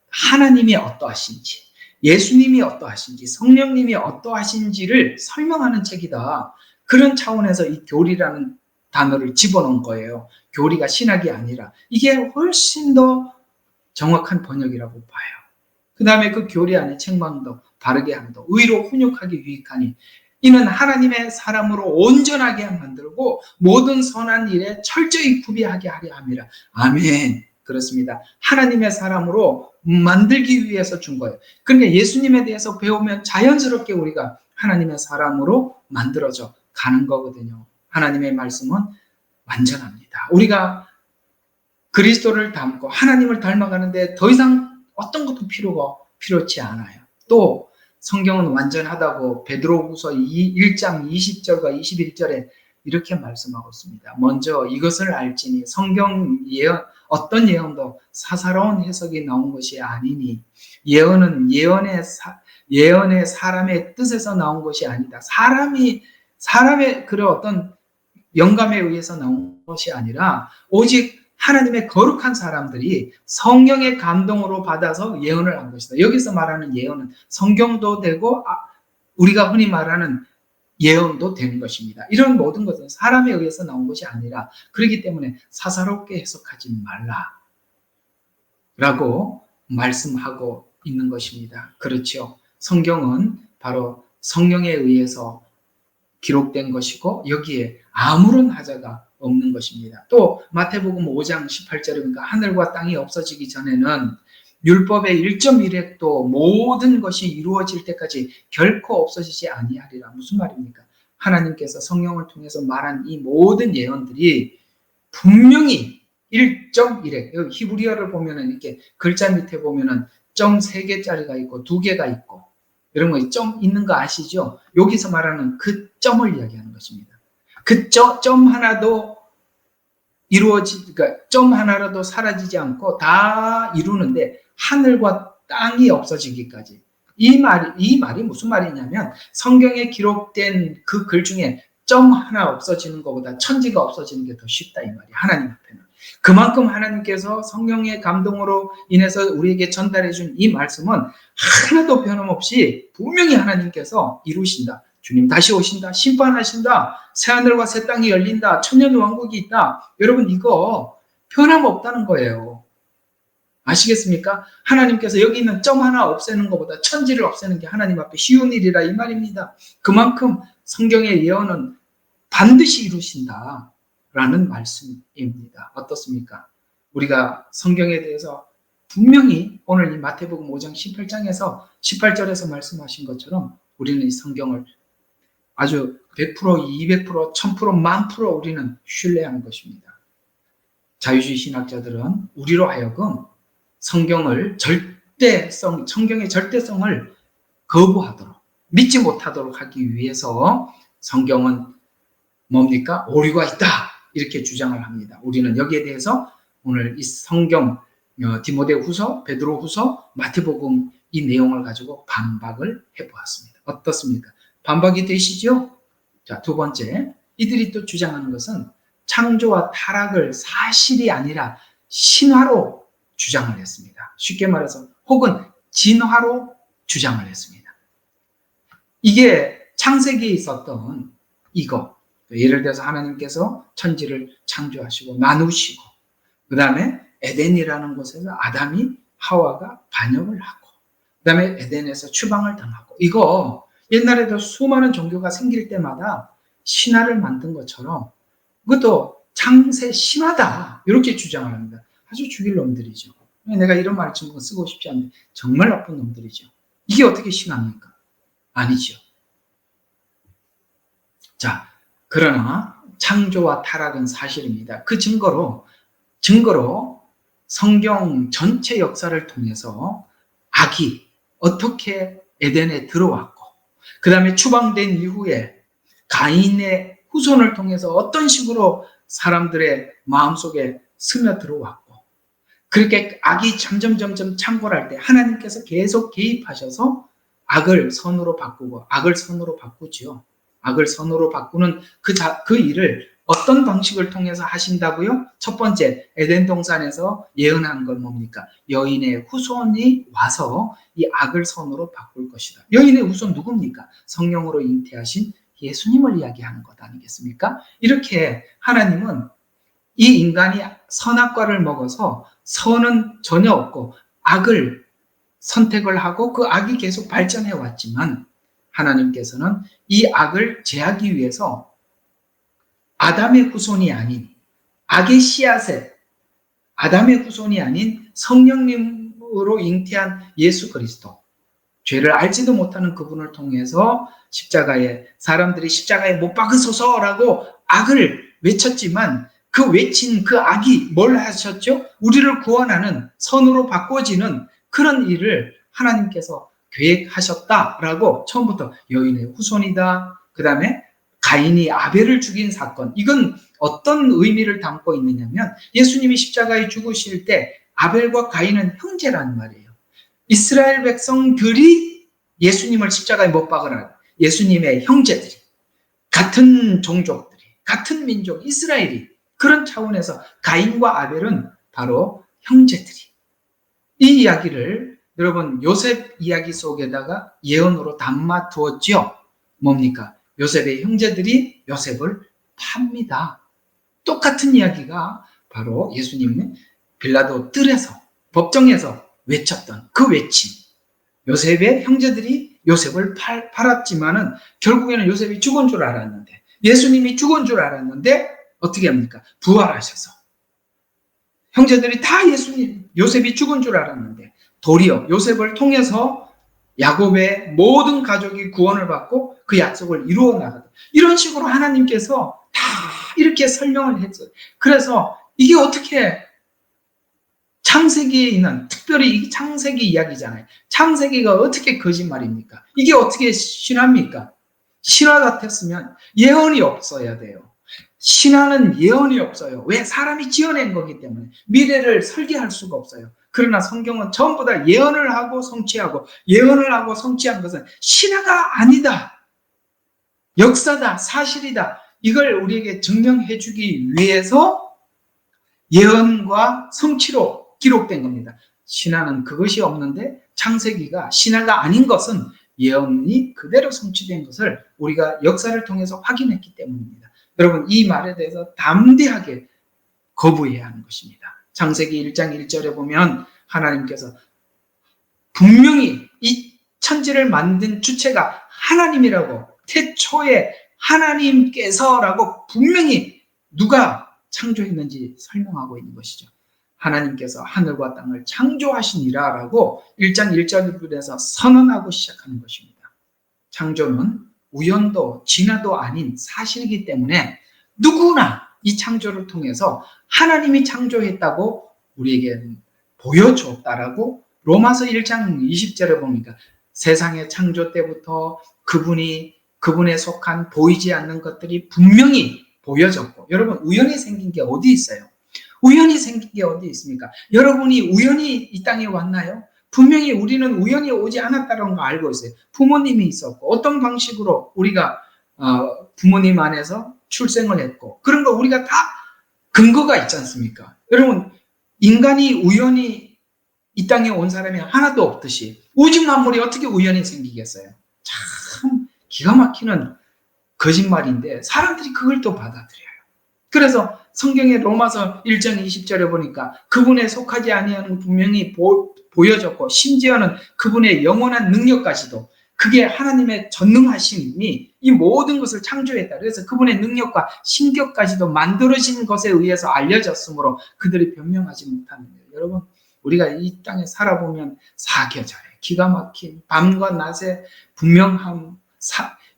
Speaker 1: 하나님이 어떠하신지, 예수님이 어떠하신지, 성령님이 어떠하신지를 설명하는 책이다. 그런 차원에서 이 교리라는 단어를 집어넣은 거예요. 교리가 신학이 아니라. 이게 훨씬 더 정확한 번역이라고 봐요. 그 다음에 그 교리 안에 책망도 바르게 함도 의로 훈육하기 유익하니 이는 하나님의 사람으로 온전하게 만들고 모든 선한 일에 철저히 구비하게 하려 함이라. 아멘. 그렇습니다. 하나님의 사람으로 만들기 위해서 준 거예요. 그러니까 예수님에 대해서 배우면 자연스럽게 우리가 하나님의 사람으로 만들어져 가는 거거든요. 하나님의 말씀은 완전합니다. 우리가 그리스도를 닮고 하나님을 닮아가는데 더 이상 어떤 것도 필요치 않아요. 또 성경은 완전하다고 베드로후서 1장 20절과 21절에 이렇게 말씀하고 있습니다. 먼저 이것을 알지니 성경 예언 어떤 예언도 사사로운 해석이 나온 것이 아니니 예언은 예언의 사람의 뜻에서 나온 것이 아니다. 사람의 그런 어떤 영감에 의해서 나온 것이 아니라 오직 하나님의 거룩한 사람들이 성령의 감동으로 받아서 예언을 한 것이다. 여기서 말하는 예언은 성경도 되고 우리가 흔히 말하는 예언도 되는 것입니다. 이런 모든 것은 사람에 의해서 나온 것이 아니라 그렇기 때문에 사사롭게 해석하지 말라라고 말씀하고 있는 것입니다. 그렇죠. 성경은 바로 성령에 의해서 기록된 것이고 여기에 아무런 하자가 없는 것입니다. 또 마태복음 5장 18절에 보니까 하늘과 땅이 없어지기 전에는 율법의 1.1획도 모든 것이 이루어질 때까지 결코 없어지지 아니하리라. 무슨 말입니까? 하나님께서 성령을 통해서 말한 이 모든 예언들이 분명히 1.1획, 히브리어를 보면은 이렇게 글자 밑에 보면은 점 3개짜리가 있고 2개가 있고 이런 거 점 있는 거 아시죠? 여기서 말하는 그 점을 이야기하는 것입니다. 그 점 하나도 그러니까 점 하나라도 사라지지 않고 다 이루는데 하늘과 땅이 없어지기까지. 이 말이 무슨 말이냐면 성경에 기록된 그 글 중에 점 하나 없어지는 것보다 천지가 없어지는 게 더 쉽다 이 말이에요. 하나님 앞에는. 그만큼 하나님께서 성령의 감동으로 인해서 우리에게 전달해 준 이 말씀은 하나도 변함없이 분명히 하나님께서 이루신다. 주님 다시 오신다. 심판하신다. 새하늘과 새 땅이 열린다. 천년왕국이 있다. 여러분 이거 변함없다는 거예요. 아시겠습니까? 하나님께서 여기 있는 점 하나 없애는 것보다 천지를 없애는 게 하나님 앞에 쉬운 일이라 이 말입니다. 그만큼 성경의 예언은 반드시 이루신다라는 말씀입니다. 어떻습니까? 우리가 성경에 대해서 분명히 오늘 이 마태복음 5장 18장에서 18절에서 말씀하신 것처럼 우리는 이 성경을 아주 100%, 200%, 1000%, 10,000% 우리는 신뢰하는 것입니다. 자유주의 신학자들은 우리로 하여금 성경의 절대성을 거부하도록, 믿지 못하도록 하기 위해서 성경은 뭡니까? 오류가 있다. 이렇게 주장을 합니다. 우리는 여기에 대해서 오늘 이 성경, 디모데후서, 베드로후서, 마태복음 이 내용을 가지고 반박을 해보았습니다. 어떻습니까? 반박이 되시죠? 자, 두 번째, 이들이 또 주장하는 것은 창조와 타락을 사실이 아니라 신화로 주장을 했습니다. 쉽게 말해서 혹은 진화로 주장을 했습니다. 이게 창세기에 있었던 이거, 예를 들어서 하나님께서 천지를 창조하시고 나누시고 그 다음에 에덴이라는 곳에서 아담이 하와가 반역을 하고 그 다음에 에덴에서 추방을 당하고 이거 옛날에도 수많은 종교가 생길 때마다 신화를 만든 것처럼 그것도 창세 신화다 이렇게 주장을 합니다. 아주 죽일 놈들이죠. 내가 이런 말을 지금 쓰고 싶지 않은데 정말 나쁜 놈들이죠. 이게 어떻게 신화입니까? 아니죠. 자, 그러나 창조와 타락은 사실입니다. 그 증거로 성경 전체 역사를 통해서 악이 어떻게 에덴에 들어왔고 그 다음에 추방된 이후에 가인의 후손을 통해서 어떤 식으로 사람들의 마음속에 스며들어왔고 그렇게 악이 점점 창궐할 때 하나님께서 계속 개입하셔서 악을 선으로 바꾸고 악을 선으로 바꾸죠. 악을 선으로 바꾸는 그 일을 어떤 방식을 통해서 하신다고요? 첫 번째, 에덴 동산에서 예언한 건 뭡니까? 여인의 후손이 와서 이 악을 선으로 바꿀 것이다. 여인의 후손 누굽니까? 성령으로 잉태하신 예수님을 이야기하는 것 아니겠습니까? 이렇게 하나님은 이 인간이 선악과를 먹어서 선은 전혀 없고 악을 선택을 하고 그 악이 계속 발전해 왔지만 하나님께서는 이 악을 제하기 위해서 아담의 후손이 아닌 악의 씨앗에 아담의 후손이 아닌 성령님으로 잉태한 예수 그리스도 죄를 알지도 못하는 그분을 통해서 사람들이 십자가에 못 박으소서라고 악을 외쳤지만 그 외친 그 악이 뭘 하셨죠? 우리를 구원하는 선으로 바꿔지는 그런 일을 하나님께서 계획하셨다라고 처음부터 여인의 후손이다. 그 다음에 가인이 아벨을 죽인 사건. 이건 어떤 의미를 담고 있느냐면 예수님이 십자가에 죽으실 때 아벨과 가인은 형제라는 말이에요. 이스라엘 백성들이 예수님을 십자가에 못 박으라. 예수님의 형제들이 같은 종족들이 같은 민족 이스라엘이 그런 차원에서 가인과 아벨은 바로 형제들이 이 이야기를 여러분 요셉 이야기 속에다가 예언으로 담아 두었죠. 뭡니까? 요셉의 형제들이 요셉을 팝니다. 똑같은 이야기가 바로 예수님의 빌라도 뜰에서 법정에서 외쳤던 그 외침. 요셉의 형제들이 요셉을 팔았지만은 결국에는 요셉이 죽은 줄 알았는데 예수님이 죽은 줄 알았는데 어떻게 합니까? 부활하셔서 형제들이 다 요셉이 죽은 줄 알았는데 도리어 요셉을 통해서 야곱의 모든 가족이 구원을 받고 그 약속을 이루어 나가다. 이런 식으로 하나님께서 다 이렇게 설명을 했어요. 그래서 이게 어떻게 창세기에 있는 특별히 이 창세기 이야기잖아요. 창세기가 어떻게 거짓말입니까? 이게 어떻게 신화입니까? 신화 같았으면 예언이 없어야 돼요. 신화는 예언이 없어요. 왜? 사람이 지어낸 거기 때문에 미래를 설계할 수가 없어요. 그러나 성경은 전부 다 예언을 하고 성취하고 예언을 하고 성취한 것은 신화가 아니다. 역사다. 사실이다. 이걸 우리에게 증명해 주기 위해서 예언과 성취로 기록된 겁니다. 신화는 그것이 없는데 창세기가 신화가 아닌 것은 예언이 그대로 성취된 것을 우리가 역사를 통해서 확인했기 때문입니다. 여러분, 이 말에 대해서 담대하게 거부해야 하는 것입니다. 창세기 1장 1절에 보면 하나님께서 분명히 이 천지를 만든 주체가 하나님이라고, 태초에 하나님께서라고 분명히 누가 창조했는지 설명하고 있는 것이죠. 하나님께서 하늘과 땅을 창조하시니라 라고 1장 1절부터 선언하고 시작하는 것입니다. 창조는 우연도 진화도 아닌 사실이기 때문에 누구나 이 창조를 통해서 하나님이 창조했다고 우리에게 보여줬다라고 로마서 1장 20절에 보니까 세상의 창조 때부터 그분에 속한 보이지 않는 것들이 분명히 보여졌고, 여러분, 우연히 생긴 게 어디 있어요? 우연히 생긴 게 어디 있습니까? 여러분이 우연히 이 땅에 왔나요? 분명히 우리는 우연히 오지 않았다는 거 알고 있어요. 부모님이 있었고, 어떤 방식으로 우리가 부모님 안에서 출생을 했고, 그런 거 우리가 다 근거가 있지 않습니까? 여러분, 인간이 우연히 이 땅에 온 사람이 하나도 없듯이 우주 만물이 어떻게 우연히 생기겠어요? 참 기가 막히는 거짓말인데 사람들이 그걸 또 받아들여요. 그래서 성경의 로마서 1장 20절에 보니까 그분에 속하지 아니하는 분명히 보여졌고, 심지어는 그분의 영원한 능력까지도, 그게 하나님의 전능하심이 이 모든 것을 창조했다. 그래서 그분의 능력과 신격까지도 만들어진 것에 의해서 알려졌으므로 그들이 변명하지 못하는 거예요. 여러분, 우리가 이 땅에 살아보면 사계절에 기가 막힌 밤과 낮의 분명함,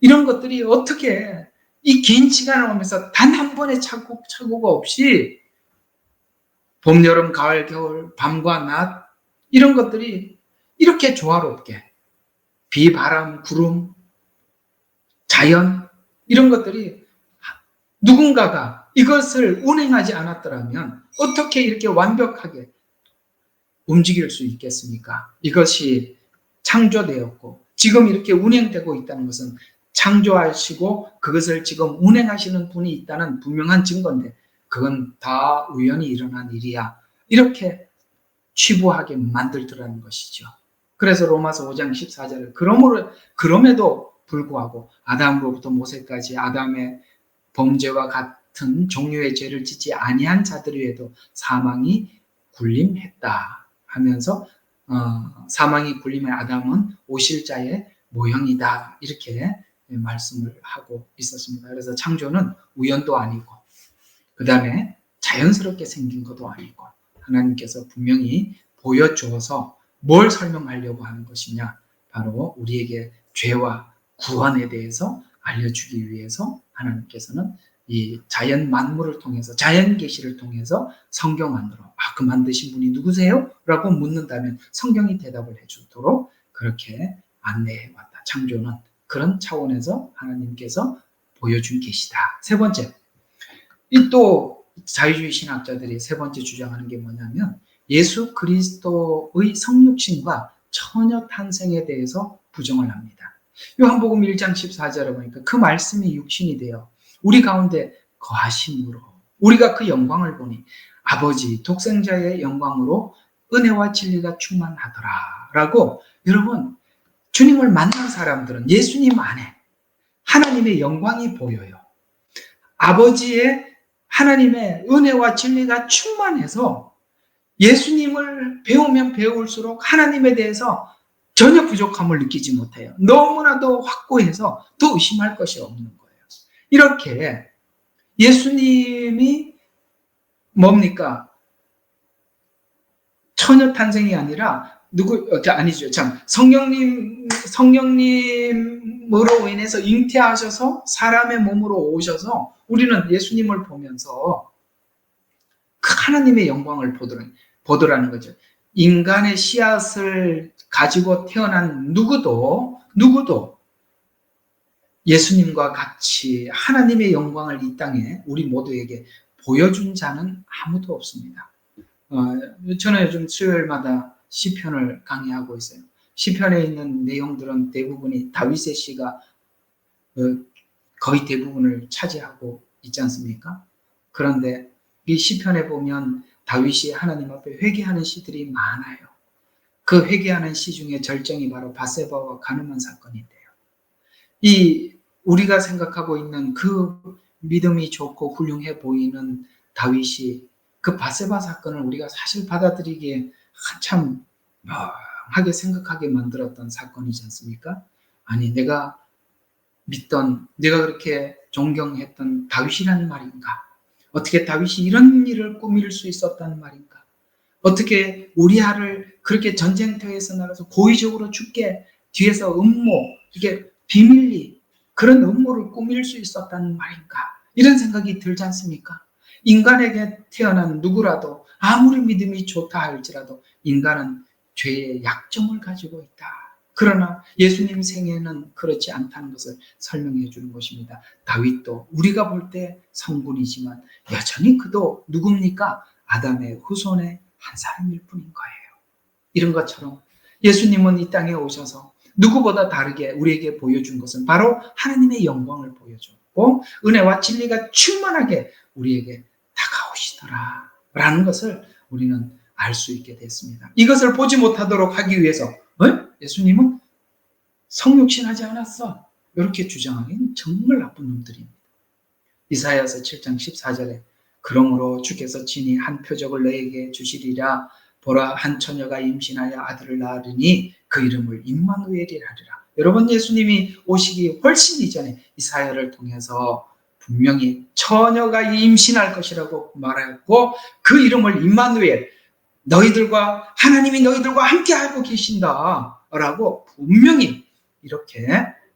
Speaker 1: 이런 것들이 어떻게 이 긴 시간을 오면서 단 한 번의 착오가 없이 봄, 여름, 가을, 겨울, 밤과 낮, 이런 것들이 이렇게 조화롭게 비, 바람, 구름, 자연, 이런 것들이 누군가가 이것을 운행하지 않았더라면 어떻게 이렇게 완벽하게 움직일 수 있겠습니까? 이것이 창조되었고 지금 이렇게 운행되고 있다는 것은 창조하시고 그것을 지금 운행하시는 분이 있다는 분명한 증거인데, 그건 다 우연히 일어난 일이야, 이렇게 치부하게 만들더라는 것이죠. 그래서 로마서 5장 14절을 그럼에도 불구하고 아담으로부터 모세까지 아담의 범죄와 같은 종류의 죄를 짓지 아니한 자들 위에도 사망이 군림했다 하면서 사망이 군림한 아담은 오실자의 모형이다, 이렇게 말씀을 하고 있었습니다. 그래서 창조는 우연도 아니고 그 다음에 자연스럽게 생긴 것도 아니고 하나님께서 분명히 보여주어서 뭘 설명하려고 하는 것이냐, 바로 우리에게 죄와 구원에 대해서 알려주기 위해서 하나님께서는 이 자연 만물을 통해서, 자연 계시를 통해서 성경 안으로 그 만드신 분이 누구세요? 라고 묻는다면 성경이 대답을 해주도록 그렇게 안내해 왔다. 창조는 그런 차원에서 하나님께서 보여준 계시다. 세 번째, 이 또 자유주의 신학자들이 세 번째 주장하는 게 뭐냐면 예수 그리스도의 성육신과 처녀 탄생에 대해서 부정을 합니다. 요한복음 1장 14절에 보니까 그 말씀이 육신이 되어 우리 가운데 거하심으로 우리가 그 영광을 보니 아버지 독생자의 영광으로 은혜와 진리가 충만하더라 라고, 여러분, 주님을 만난 사람들은 예수님 안에 하나님의 영광이 보여요. 아버지의 하나님의 은혜와 진리가 충만해서 예수님을 배우면 배울수록 하나님에 대해서 전혀 부족함을 느끼지 못해요. 너무나도 확고해서 더 의심할 것이 없는 거예요. 이렇게 예수님이 뭡니까? 처녀 탄생이 아니라 아니죠. 참, 성령님으로 인해서 잉태하셔서 사람의 몸으로 오셔서 우리는 예수님을 보면서 하나님의 영광을 보더라는 거죠. 인간의 씨앗을 가지고 태어난 누구도 예수님과 같이 하나님의 영광을 이 땅에 우리 모두에게 보여준 자는 아무도 없습니다. 저는 요즘 수요일마다 시편을 강의하고 있어요. 시편에 있는 내용들은 대부분이 다윗의 시가 거의 대부분을 차지하고 있지 않습니까? 그런데 이 시편에 보면 다윗이 하나님 앞에 회개하는 시들이 많아요. 그 회개하는 시 중에 절정이 바로 바세바와 가늠한 사건인데요. 이 우리가 생각하고 있는 그 믿음이 좋고 훌륭해 보이는 다윗이 그 바세바 사건을 우리가 사실 받아들이기에 한참 멍하게 생각하게 만들었던 사건이지 않습니까? 아니, 내가 믿던, 내가 그렇게 존경했던 다윗이라는 말인가? 어떻게 다윗이 이런 일을 꾸밀 수 있었다는 말인가? 어떻게 우리아를 그렇게 전쟁터에서 나가서 고의적으로 죽게 뒤에서 음모, 이게 비밀리, 그런 음모를 꾸밀 수 있었다는 말인가? 이런 생각이 들지 않습니까? 인간에게 태어난 누구라도 아무리 믿음이 좋다 할지라도 인간은 죄의 약점을 가지고 있다. 그러나 예수님 생애는 그렇지 않다는 것을 설명해 주는 것입니다. 다윗도 우리가 볼 때 성군이지만 여전히 그도 누굽니까? 아담의 후손의 한 사람일 뿐인 거예요. 이런 것처럼 예수님은 이 땅에 오셔서 누구보다 다르게 우리에게 보여준 것은 바로 하나님의 영광을 보여줬고 은혜와 진리가 충만하게 우리에게 다가오시더라 라는 것을 우리는 알 수 있게 됐습니다. 이것을 보지 못하도록 하기 위해서 예수님은 성육신하지 않았어. 이렇게 주장하기는 정말 나쁜 놈들입니다. 이사야서 7장 14절에 그러므로 주께서 친히 한 표적을 너에게 주시리라. 보라, 한 처녀가 임신하여 아들을 낳으리니 그 이름을 임마누엘이라 하리라. 여러분, 예수님이 오시기 훨씬 이전에 이사야를 통해서 분명히 처녀가 임신할 것이라고 말했고 그 이름을 임마누엘, 너희들과 하나님이 너희들과 함께하고 계신다 라고 분명히 이렇게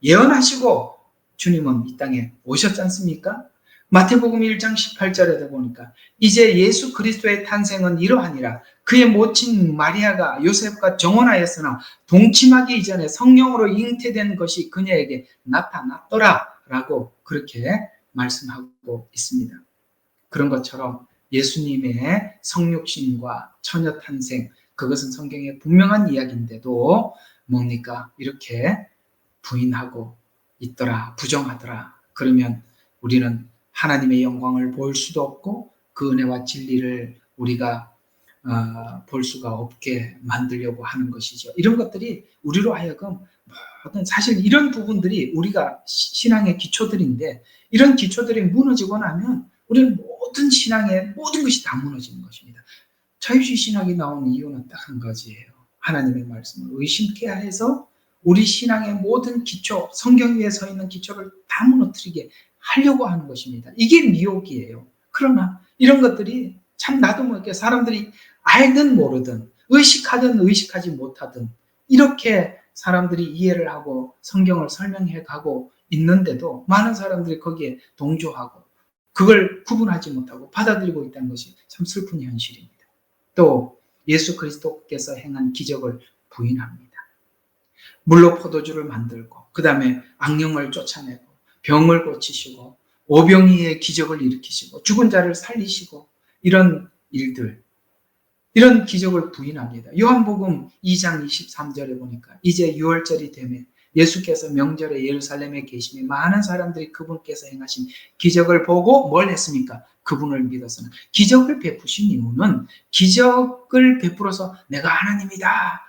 Speaker 1: 예언하시고 주님은 이 땅에 오셨지 않습니까? 마태복음 1장 18절에 보니까 이제 예수 그리스도의 탄생은 이러하니라. 그의 모친 마리아가 요셉과 정혼하였으나 동침하기 이전에 성령으로 잉태된 것이 그녀에게 나타났더라 라고 그렇게 말씀하고 있습니다. 그런 것처럼 예수님의 성육신과 처녀 탄생, 그것은 성경의 분명한 이야기인데도 뭡니까? 이렇게 부인하고 있더라, 부정하더라. 그러면 우리는 하나님의 영광을 볼 수도 없고 그 은혜와 진리를 우리가 볼 수가 없게 만들려고 하는 것이죠. 이런 것들이 우리로 하여금 사실 이런 부분들이 우리가 신앙의 기초들인데 이런 기초들이 무너지고 나면 우리는 모든 신앙의 모든 것이 다 무너지는 것입니다. 자유주의 신학이 나온 이유는 딱 한 가지예요. 하나님의 말씀을 의심케 해서 우리 신앙의 모든 기초, 성경 위에 서 있는 기초를 다 무너뜨리게 하려고 하는 것입니다. 이게 미혹이에요. 그러나 이런 것들이 참 나도 모르게 사람들이 알든 모르든 의식하든 의식하지 못하든 이렇게 사람들이 이해를 하고 성경을 설명해 가고 있는데도 많은 사람들이 거기에 동조하고 그걸 구분하지 못하고 받아들이고 있다는 것이 참 슬픈 현실입니다. 또 예수 그리스도께서 행한 기적을 부인합니다. 물로 포도주를 만들고 그 다음에 악령을 쫓아내고 병을 고치시고 오병이의 기적을 일으키시고 죽은 자를 살리시고 이런 일들, 이런 기적을 부인합니다. 요한복음 2장 23절에 보니까 이제 6월절이 되면 예수께서 명절에 예루살렘에 계시며 많은 사람들이 그분께서 행하신 기적을 보고 뭘 했습니까? 그분을 믿어서는 기적을 베푸신 이유는 기적을 베풀어서 내가 하나님이다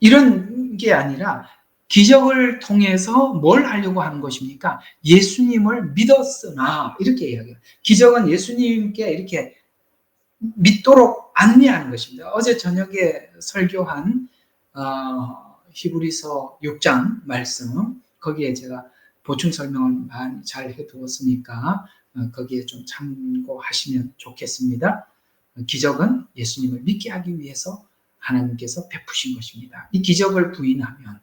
Speaker 1: 이런 게 아니라 기적을 통해서 뭘 하려고 하는 것입니까? 예수님을 믿었으나 이렇게 이야기해요. 기적은 예수님께 이렇게 믿도록 안내하는 것입니다. 어제 저녁에 설교한 히브리서 6장 말씀 거기에 제가 보충 설명을 많이 잘 해두었으니까 거기에 좀 참고하시면 좋겠습니다. 기적은 예수님을 믿게 하기 위해서 하나님께서 베푸신 것입니다. 이 기적을 부인하면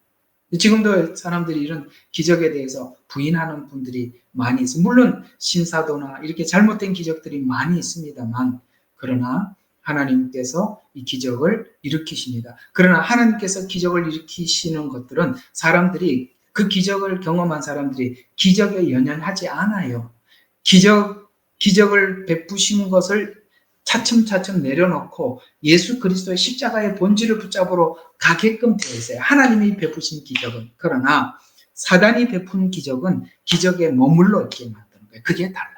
Speaker 1: 지금도 사람들이 이런 기적에 대해서 부인하는 분들이 많이 있습니다. 물론 신사도나 이렇게 잘못된 기적들이 많이 있습니다만 그러나 하나님께서 이 기적을 일으키십니다. 그러나 하나님께서 기적을 일으키시는 것들은 사람들이 그 기적을 경험한 사람들이 기적에 연연하지 않아요. 기적을 베푸신 것을 차츰차츰 내려놓고 예수 그리스도의 십자가의 본질을 붙잡으러 가게끔 되어 있어요. 하나님이 베푸신 기적은. 그러나 사단이 베푼 기적은 기적에 머물러 있게 만드는 거예요. 그게 달라요.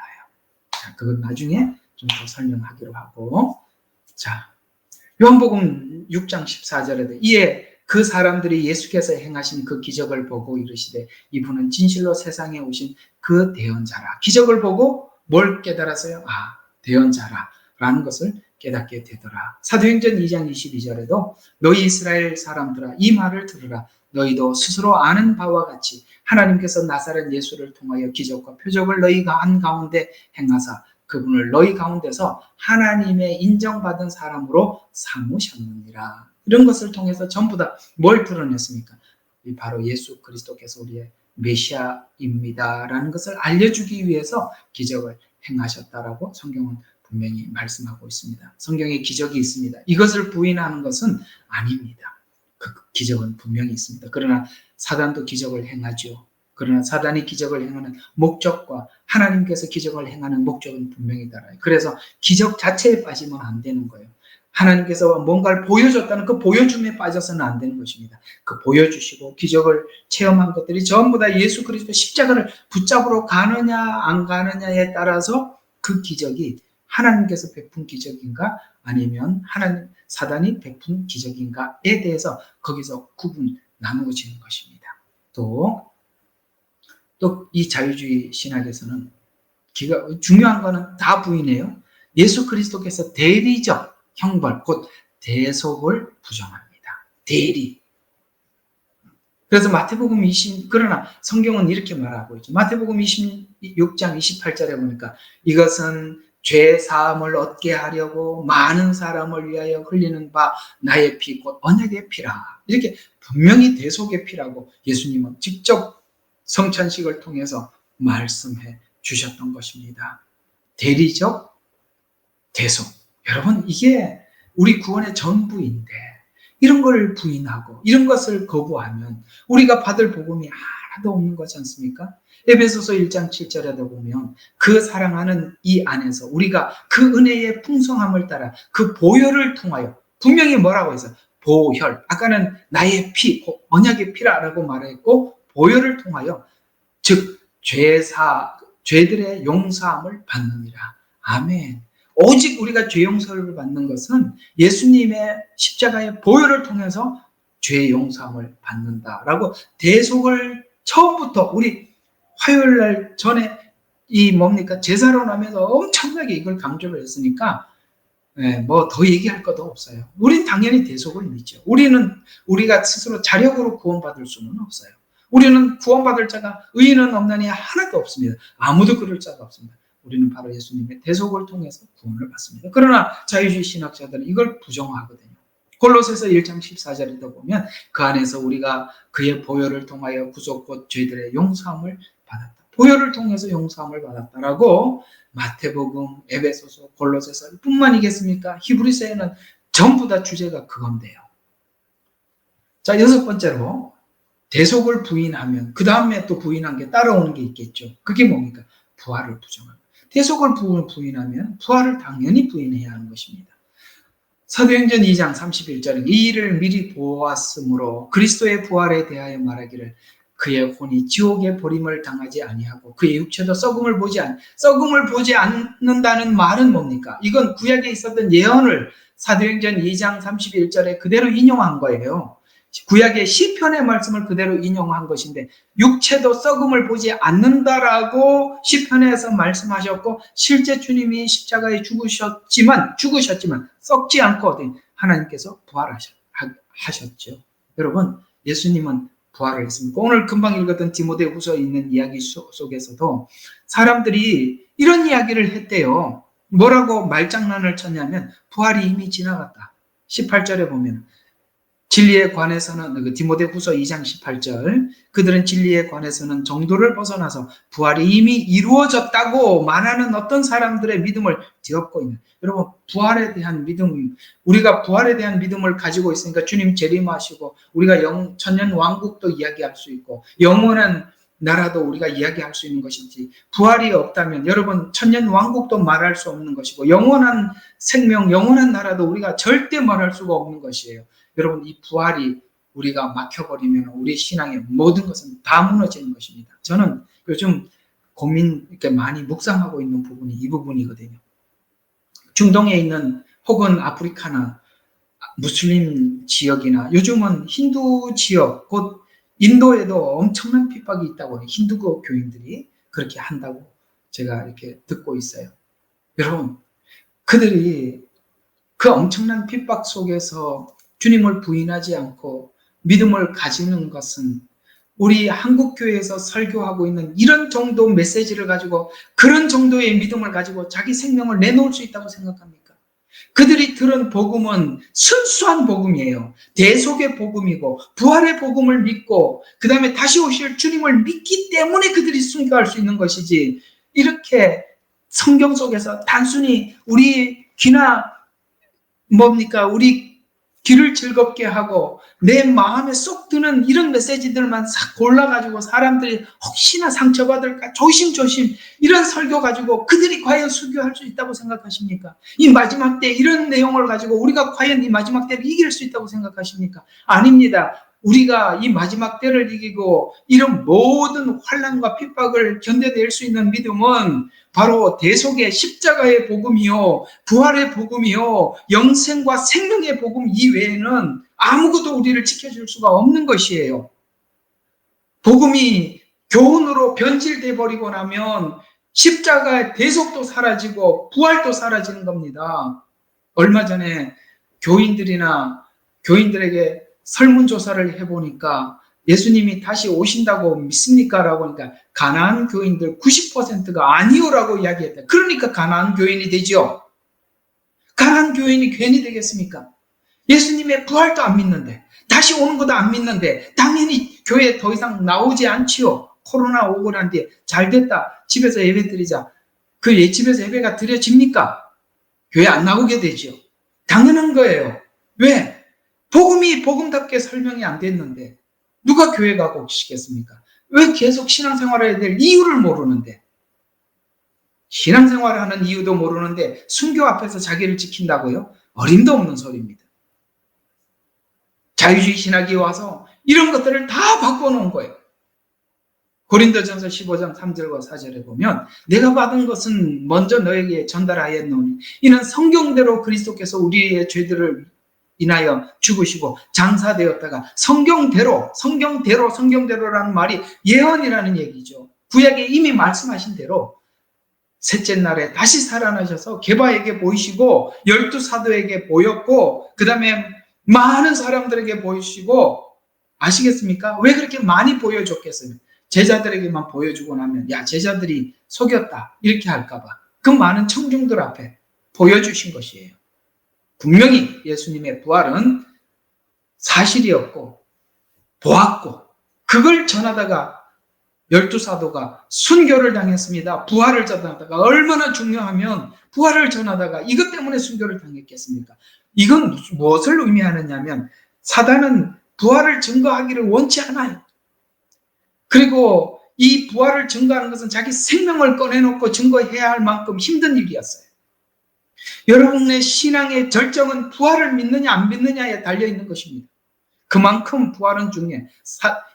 Speaker 1: 그건 나중에 좀 더 설명하기로 하고. 자, 요한복음 6장 14절에도 이에 그 사람들이 예수께서 행하신 그 기적을 보고 이르시되 이분은 진실로 세상에 오신 그 대언자라. 기적을 보고 뭘 깨달았어요? 대언자라 라는 것을 깨닫게 되더라. 사도행전 2장 22절에도 너희 이스라엘 사람들아 이 말을 들으라. 너희도 스스로 아는 바와 같이 하나님께서 나사렛 예수를 통하여 기적과 표적을 너희가 한 가운데 행하사 그분을 너희 가운데서 하나님의 인정받은 사람으로 삼으셨느니라. 이런 것을 통해서 전부 다 뭘 드러냈습니까? 바로 예수 그리스도께서 우리의 메시아입니다라는 것을 알려주기 위해서 기적을 행하셨다라고 성경은 분명히 말씀하고 있습니다. 성경에 기적이 있습니다. 이것을 부인하는 것은 아닙니다. 그 기적은 분명히 있습니다. 그러나 사단도 기적을 행하죠. 그러나 사단이 기적을 행하는 목적과 하나님께서 기적을 행하는 목적은 분명히 달라요. 그래서 기적 자체에 빠지면 안 되는 거예요. 하나님께서 뭔가를 보여줬다는 그 보여줌에 빠져서는 안 되는 것입니다. 그 보여주시고 기적을 체험한 것들이 전부 다 예수 그리스도 십자가를 붙잡으러 가느냐 안 가느냐에 따라서 그 기적이 하나님께서 베푼 기적인가 아니면 사단이 베푼 기적인가에 대해서 거기서 구분 나누어지는 것입니다. 또 이 자유주의 신학에서는 중요한 거는 다 부인해요. 예수 그리스도께서 대리적 형벌, 곧 대속을 부정합니다. 대리. 그래서 마태복음 그러나 성경은 이렇게 말하고 있죠. 마태복음 26장 28절에 보니까 이것은 죄 사함을 얻게 하려고 많은 사람을 위하여 흘리는 바 나의 피, 곧 언약의 피라. 이렇게 분명히 대속의 피라고 예수님은 직접 성찬식을 통해서 말씀해 주셨던 것입니다. 대리적 대속. 여러분, 이게 우리 구원의 전부인데 이런 걸 부인하고 이런 것을 거부하면 우리가 받을 복음이 하나도 없는 거지 않습니까? 에베소서 1장 7절에도 보면 그 사랑하는 이 안에서 우리가 그 은혜의 풍성함을 따라 그 보혈을 통하여 분명히 뭐라고 해서 보혈, 아까는 나의 피, 언약의 피라라고 말했고 보혈을 통하여 즉 죄들의 용서함을 받느니라. 아멘. 오직 우리가 죄 용서를 받는 것은 예수님의 십자가의 보혈을 통해서 죄 용서함을 받는다라고 대속을 처음부터 우리 화요일날 전에 제사로 나면서 엄청나게 이걸 강조를 했으니까 뭐 더 얘기할 것도 없어요. 우린 당연히 대속을 믿죠. 우리가 스스로 자력으로 구원받을 수는 없어요. 우리는 구원받을 자가 의인은 없나니 하나도 없습니다. 아무도 그럴 자가 없습니다. 우리는 바로 예수님의 대속을 통해서 구원을 받습니다. 그러나 자유주의 신학자들은 이걸 부정하거든요. 골로새서 1장 14절에도 보면 그 안에서 우리가 그의 보혈을 통하여 구속 곧 죄들의 용서함을 받았다. 보혈을 통해서 용서함을 받았다라고 마태복음, 에베소서, 골로새서 뿐만이겠습니까? 히브리서에는 전부 다 주제가 그건데요. 자, 6번째로 대속을 부인하면 그 다음에 또 부인한 게 따라오는 게 있겠죠. 그게 뭡니까? 부활을 부정합니다. 대속을 부인하면 부활을 당연히 부인해야 하는 것입니다. 사도행전 2장 31절은 이 일을 미리 보았으므로 그리스도의 부활에 대하여 말하기를 그의 혼이 지옥에 버림을 당하지 아니하고 그의 육체도 썩음을 보지 않는다는 말은 뭡니까? 이건 구약에 있었던 예언을 사도행전 2장 31절에 그대로 인용한 거예요. 구약의 시편의 말씀을 그대로 인용한 것인데 육체도 썩음을 보지 않는다라고 시편에서 말씀하셨고 실제 주님이 십자가에 죽으셨지만 썩지 않고 하나님께서 부활하셨죠. 여러분, 예수님은 부활을 했습니다. 오늘 금방 읽었던 디모데후서에 있는 이야기 속에서도 사람들이 이런 이야기를 했대요. 뭐라고 말장난을 쳤냐면 부활이 이미 지나갔다. 18절에 보면 진리에 관해서는 디모데후서 2장 18절 그들은 진리에 관해서는 정도를 벗어나서 부활이 이미 이루어졌다고 말하는 어떤 사람들의 믿음을 뒤엎고 있는 여러분 부활에 대한 믿음 우리가 부활에 대한 믿음을 가지고 있으니까 주님 재림하시고 우리가 천년 왕국도 이야기할 수 있고 영원한 나라도 우리가 이야기할 수 있는 것이지 부활이 없다면 여러분 천년 왕국도 말할 수 없는 것이고 영원한 생명 영원한 나라도 우리가 절대 말할 수가 없는 것이에요. 여러분 이 부활이 우리가 막혀버리면 우리 신앙의 모든 것은 다 무너지는 것입니다. 저는 요즘 이렇게 많이 묵상하고 있는 부분이 이 부분이거든요. 중동에 있는 혹은 아프리카나 무슬림 지역이나 요즘은 힌두 지역, 곧 인도에도 엄청난 핍박이 있다고 힌두교 교인들이 그렇게 한다고 제가 이렇게 듣고 있어요. 여러분, 그들이 그 엄청난 핍박 속에서 주님을 부인하지 않고 믿음을 가지는 것은 우리 한국교회에서 설교하고 있는 이런 정도 메시지를 가지고 그런 정도의 믿음을 가지고 자기 생명을 내놓을 수 있다고 생각합니까? 그들이 들은 복음은 순수한 복음이에요. 대속의 복음이고 부활의 복음을 믿고 그 다음에 다시 오실 주님을 믿기 때문에 그들이 순교할 수 있는 것이지, 이렇게 성경 속에서 단순히 우리 귀나 우리 귀를 즐겁게 하고 내 마음에 쏙 드는 이런 메시지들만 싹 골라가지고 사람들이 혹시나 상처받을까 조심조심 이런 설교 가지고 그들이 과연 순교할 수 있다고 생각하십니까? 이 마지막 때 이런 내용을 가지고 우리가 과연 이 마지막 때를 이길 수 있다고 생각하십니까? 아닙니다. 우리가 이 마지막 때를 이기고 이런 모든 환난과 핍박을 견뎌낼 수 있는 믿음은 바로 대속의 십자가의 복음이요, 부활의 복음이요, 영생과 생명의 복음 이외에는 아무것도 우리를 지켜줄 수가 없는 것이에요. 복음이 교훈으로 변질돼 버리고 나면 십자가의 대속도 사라지고 부활도 사라지는 겁니다. 얼마 전에 교인들에게 설문조사를 해보니까 예수님이 다시 오신다고 믿습니까? 라고 하니까 가나안 교인들 90%가 아니요라고 이야기했다. 그러니까 가나안 교인이 되죠. 가나안 교인이 괜히 되겠습니까? 예수님의 부활도 안 믿는데, 다시 오는 것도 안 믿는데 당연히 교회에 더 이상 나오지 않지요. 코로나 오고 난 뒤에 잘 됐다, 집에서 예배 드리자. 그 집에서 예배가 드려집니까? 교회 안 나오게 되죠. 당연한 거예요. 왜? 복음이 복음답게 설명이 안 됐는데 누가 교회 가고 오시겠습니까? 왜 계속 신앙생활을 해야 될 이유를 모르는데, 신앙생활을 하는 이유도 모르는데 순교 앞에서 자기를 지킨다고요? 어림도 없는 소리입니다. 자유주의 신학이 와서 이런 것들을 다 바꿔놓은 거예요. 고린도전서 15장 3절과 4절에 보면 내가 받은 것은 먼저 너에게 전달하였노니 이는 성경대로 그리스도께서 우리의 죄들을 인하여 죽으시고 장사되었다가 성경대로라는 말이 예언이라는 얘기죠. 구약에 이미 말씀하신 대로 셋째 날에 다시 살아나셔서 게바에게 보이시고 12사도에게 보였고 그 다음에 많은 사람들에게 보이시고, 아시겠습니까? 왜 그렇게 많이 보여줬겠어요? 제자들에게만 보여주고 나면 야, 제자들이 속였다 이렇게 할까봐 그 많은 청중들 앞에 보여주신 것이에요. 분명히 예수님의 부활은 사실이었고 보았고 그걸 전하다가 12사도가 순교를 당했습니다. 부활을 전하다가, 얼마나 중요하면 부활을 전하다가 이것 때문에 순교를 당했겠습니까? 이건 무엇을 의미하느냐면 사단은 부활을 증거하기를 원치 않아요. 그리고 이 부활을 증거하는 것은 자기 생명을 꺼내놓고 증거해야 할 만큼 힘든 일이었어요. 여러분의 신앙의 절정은 부활을 믿느냐 안 믿느냐에 달려있는 것입니다. 그만큼 부활은 중요해.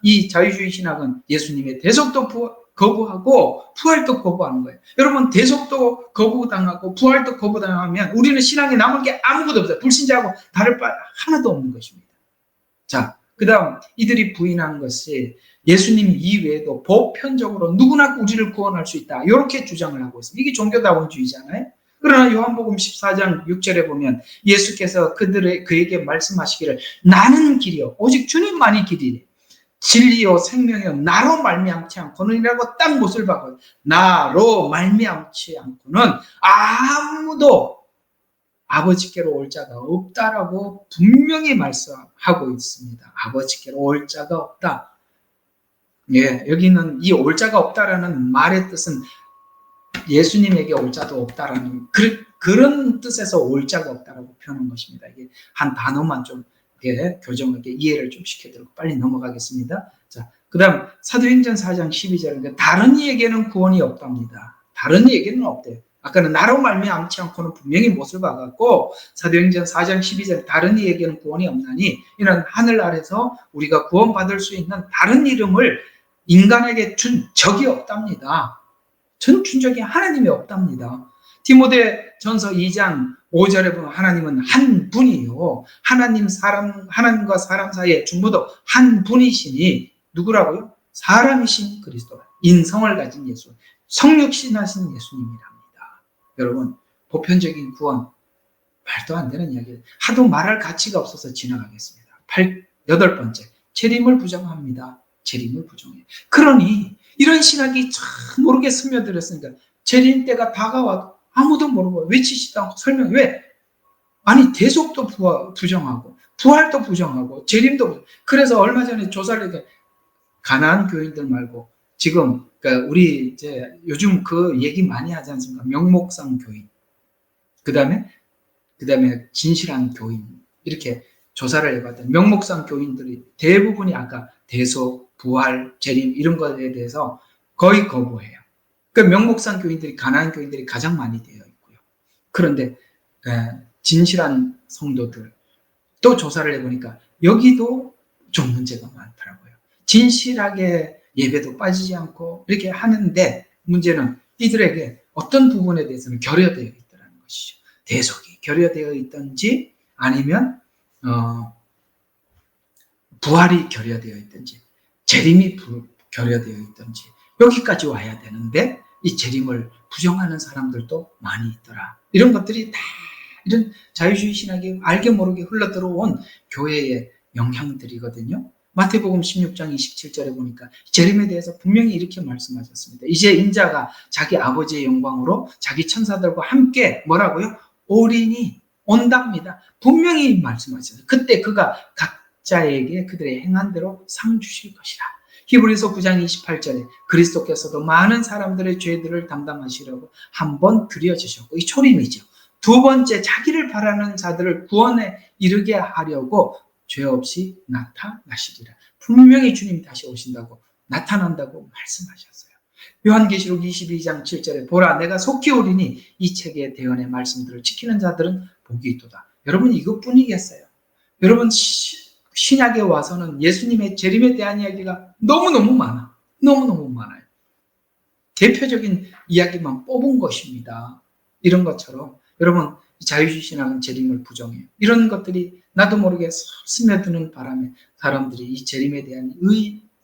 Speaker 1: 이 자유주의 신학은 예수님의 대속도 거부하고 부활도 거부하는 거예요. 여러분, 대속도 거부당하고 부활도 거부당하면 우리는 신앙에 남은 게 아무것도 없어요. 불신자하고 다를 바 하나도 없는 것입니다. 자, 그 다음 이들이 부인한 것이 예수님 이외에도 보편적으로 누구나 우리를 구원할 수 있다, 이렇게 주장을 하고 있습니다. 이게 종교다원주의잖아요. 그러나 요한복음 14장 6절에 보면 예수께서 그에게 말씀하시기를 나는 길이요 오직 주님만이 길이래, 진리요 생명이요 나로 말미암지 않고는이라고 딱 못을 박아요. 나로 말미암지 않고는 아무도 아버지께로 올 자가 없다라고 분명히 말씀하고 있습니다. 아버지께로 올 자가 없다. 예, 여기는 이 올 자가 없다라는 말의 뜻은 예수님에게 올 자도 없다라는 그런 뜻에서 올 자가 없다라고 표현한 것입니다. 이게 한 단어만 좀 교정하게 이해를 좀 시켜드리고 빨리 넘어가겠습니다. 자, 그 다음 사도행전 4장 12절인데 다른 이에게는 구원이 없답니다. 다른 이에게는 없대요. 아까는 나로 말미암지 않고는 분명히 못을 박았고, 사도행전 4장 12절 다른 이에게는 구원이 없나니 이는 하늘 아래서 우리가 구원받을 수 있는 다른 이름을 인간에게 준 적이 없답니다. 전춘적이 하나님이 없답니다. 디모데 전서 2장 5절에 보면 하나님은 한 분이요. 하나님과 사람 사이의 중보도 한 분이시니 누구라고요? 사람이신 그리스도, 인성을 가진 예수, 성육신하신 예수님이랍니다. 여러분, 보편적인 구원, 말도 안 되는 이야기예요. 하도 말할 가치가 없어서 지나가겠습니다. 8번째, 재림을 부정합니다. 재림을 부정해요. 그러니 이런 신학이 참 모르게 스며들었으니까 재림 때가 다가와도 아무도 모르고 외치지도 않고 설명. 왜? 아니 대속도 부정하고 부활도 부정하고 재림도 부정. 그래서 얼마 전에 조사를 했더니 가나안 교인들 말고 지금 그러니까 우리 이제 요즘 그 얘기 많이 하지 않습니까? 명목상 교인, 그다음에 진실한 교인, 이렇게 조사를 해봤더니 명목상 교인들이 대부분이 아까 대속, 부활, 재림 이런 것에 대해서 거의 거부해요. 그 명목상 교인들이 가나안 교인들이 가장 많이 되어 있고요. 그런데 진실한 성도들 또 조사를 해보니까 여기도 좀 문제가 많더라고요. 진실하게 예배도 빠지지 않고 이렇게 하는데 문제는 이들에게 어떤 부분에 대해서는 결여되어 있다는 것이죠. 대속이 결여되어 있든지 아니면 부활이 결여되어 있든지 재림이 결여되어 있든지 여기까지 와야 되는데 이 재림을 부정하는 사람들도 많이 있더라. 이런 것들이 다 이런 자유주의 신학이 알게 모르게 흘러들어온 교회의 영향들이거든요. 마태복음 16장 27절에 보니까 재림에 대해서 분명히 이렇게 말씀하셨습니다. 이제 인자가 자기 아버지의 영광으로 자기 천사들과 함께 뭐라고요? 오리니 온답니다. 분명히 말씀하셨어요. 그때 그가 각자에게 그들의 행한 대로 상 주실 것이라. 히브리서 9장 28절에 그리스도께서도 많은 사람들의 죄들을 담당하시려고 한번 드려지셨고, 이 초림이죠. 두 번째, 자기를 바라는 자들을 구원에 이르게 하려고 죄 없이 나타나시리라. 분명히 주님이 다시 오신다고, 나타난다고 말씀하셨어요. 요한계시록 22장 7절에 보라, 내가 속히 오리니 이 책의 대언의 말씀들을 지키는 자들은 복이 있도다. 여러분, 이것뿐이겠어요? 여러분, 신약에 와서는 예수님의 재림에 대한 이야기가 너무너무 많아. 너무너무 많아요. 대표적인 이야기만 뽑은 것입니다. 이런 것처럼 여러분, 자유주의 신학은 재림을 부정해요. 이런 것들이 나도 모르게 스며드는 바람에 사람들이 이 재림에 대한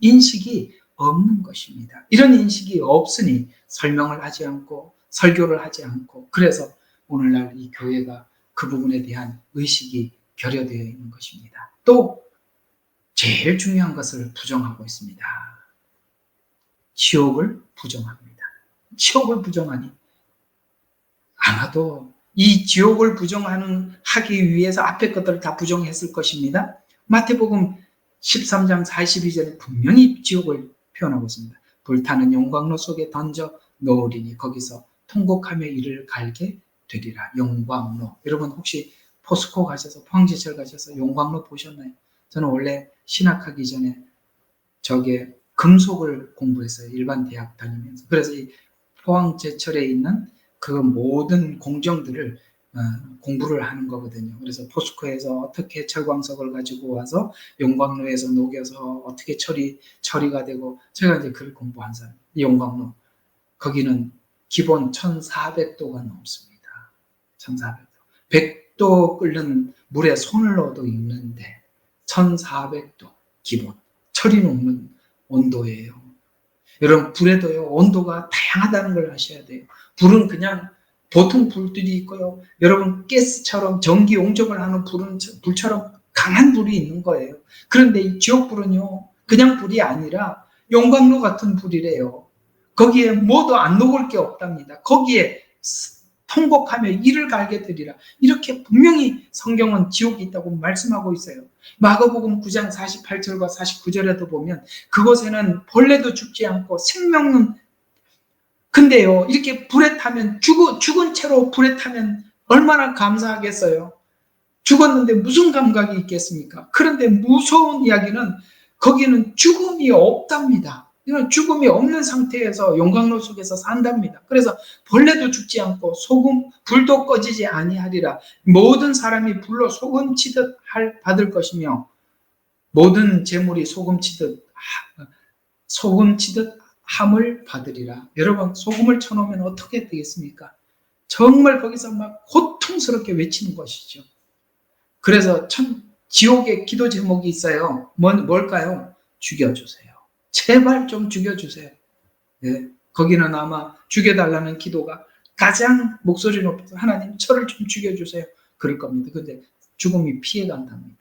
Speaker 1: 인식이 없는 것입니다. 이런 인식이 없으니 설명을 하지 않고 설교를 하지 않고, 그래서 오늘날 이 교회가 그 부분에 대한 의식이 결여되어 있는 것입니다. 또 제일 중요한 것을 부정하고 있습니다. 지옥을 부정합니다. 지옥을 부정하니 아마도 이 지옥을 부정하기 위해서 앞에 것들을 다 부정했을 것입니다. 마태복음 13장 42절에 분명히 지옥을 표현하고 있습니다. 불타는 용광로 속에 던져 넣으리니 거기서 통곡하며 이를 갈게 되리라. 용광로. 여러분 혹시 포스코 가셔서, 포항제철 가셔서 용광로 보셨나요? 저는 원래 신학하기 전에 저게 금속을 공부했어요. 일반 대학 다니면서. 그래서 이 포항제철에 있는 그 모든 공정들을 공부를 하는 거거든요. 그래서 포스코에서 어떻게 철광석을 가지고 와서 용광로에서 녹여서 어떻게 처리가 되고, 제가 이제 그걸 공부한 사람. 용광로. 거기는 기본 1400도가 넘습니다. 1400도. 100도 끓는 물에 손을 넣어도 익는데 1400도 기본. 철이 녹는 온도예요. 여러분, 불에도요, 온도가 다양하다는 걸 아셔야 돼요. 불은 그냥 보통 불들이 있고요. 여러분, 가스처럼 전기 용접을 하는 불처럼 강한 불이 있는 거예요. 그런데 이 지옥불은요, 그냥 불이 아니라 용광로 같은 불이래요. 거기에 뭐도 안 녹을 게 없답니다. 거기에 통곡하며 이를 갈게 되리라. 이렇게 분명히 성경은 지옥이 있다고 말씀하고 있어요. 마가복음 9장 48절과 49절에도 보면 그곳에는 벌레도 죽지 않고 생명은, 근데요, 이렇게 불에 타면, 죽은 채로 불에 타면 얼마나 감사하겠어요. 죽었는데 무슨 감각이 있겠습니까? 그런데 무서운 이야기는 거기는 죽음이 없답니다. 이건 죽음이 없는 상태에서 용광로 속에서 산답니다. 그래서 벌레도 죽지 않고 불도 꺼지지 아니하리라. 모든 사람이 불로 소금치듯 받을 것이며 모든 재물이 소금치듯 함을 받으리라. 여러분, 소금을 쳐놓으면 어떻게 되겠습니까? 정말 거기서 막 고통스럽게 외치는 것이죠. 그래서 참 지옥의 기도 제목이 있어요. 뭘까요? 죽여주세요. 제발 좀 죽여주세요. 네. 거기는 아마 죽여달라는 기도가 가장 목소리 높여서 하나님 저를 좀 죽여주세요. 그럴 겁니다. 근데 죽음이 피해간답니다.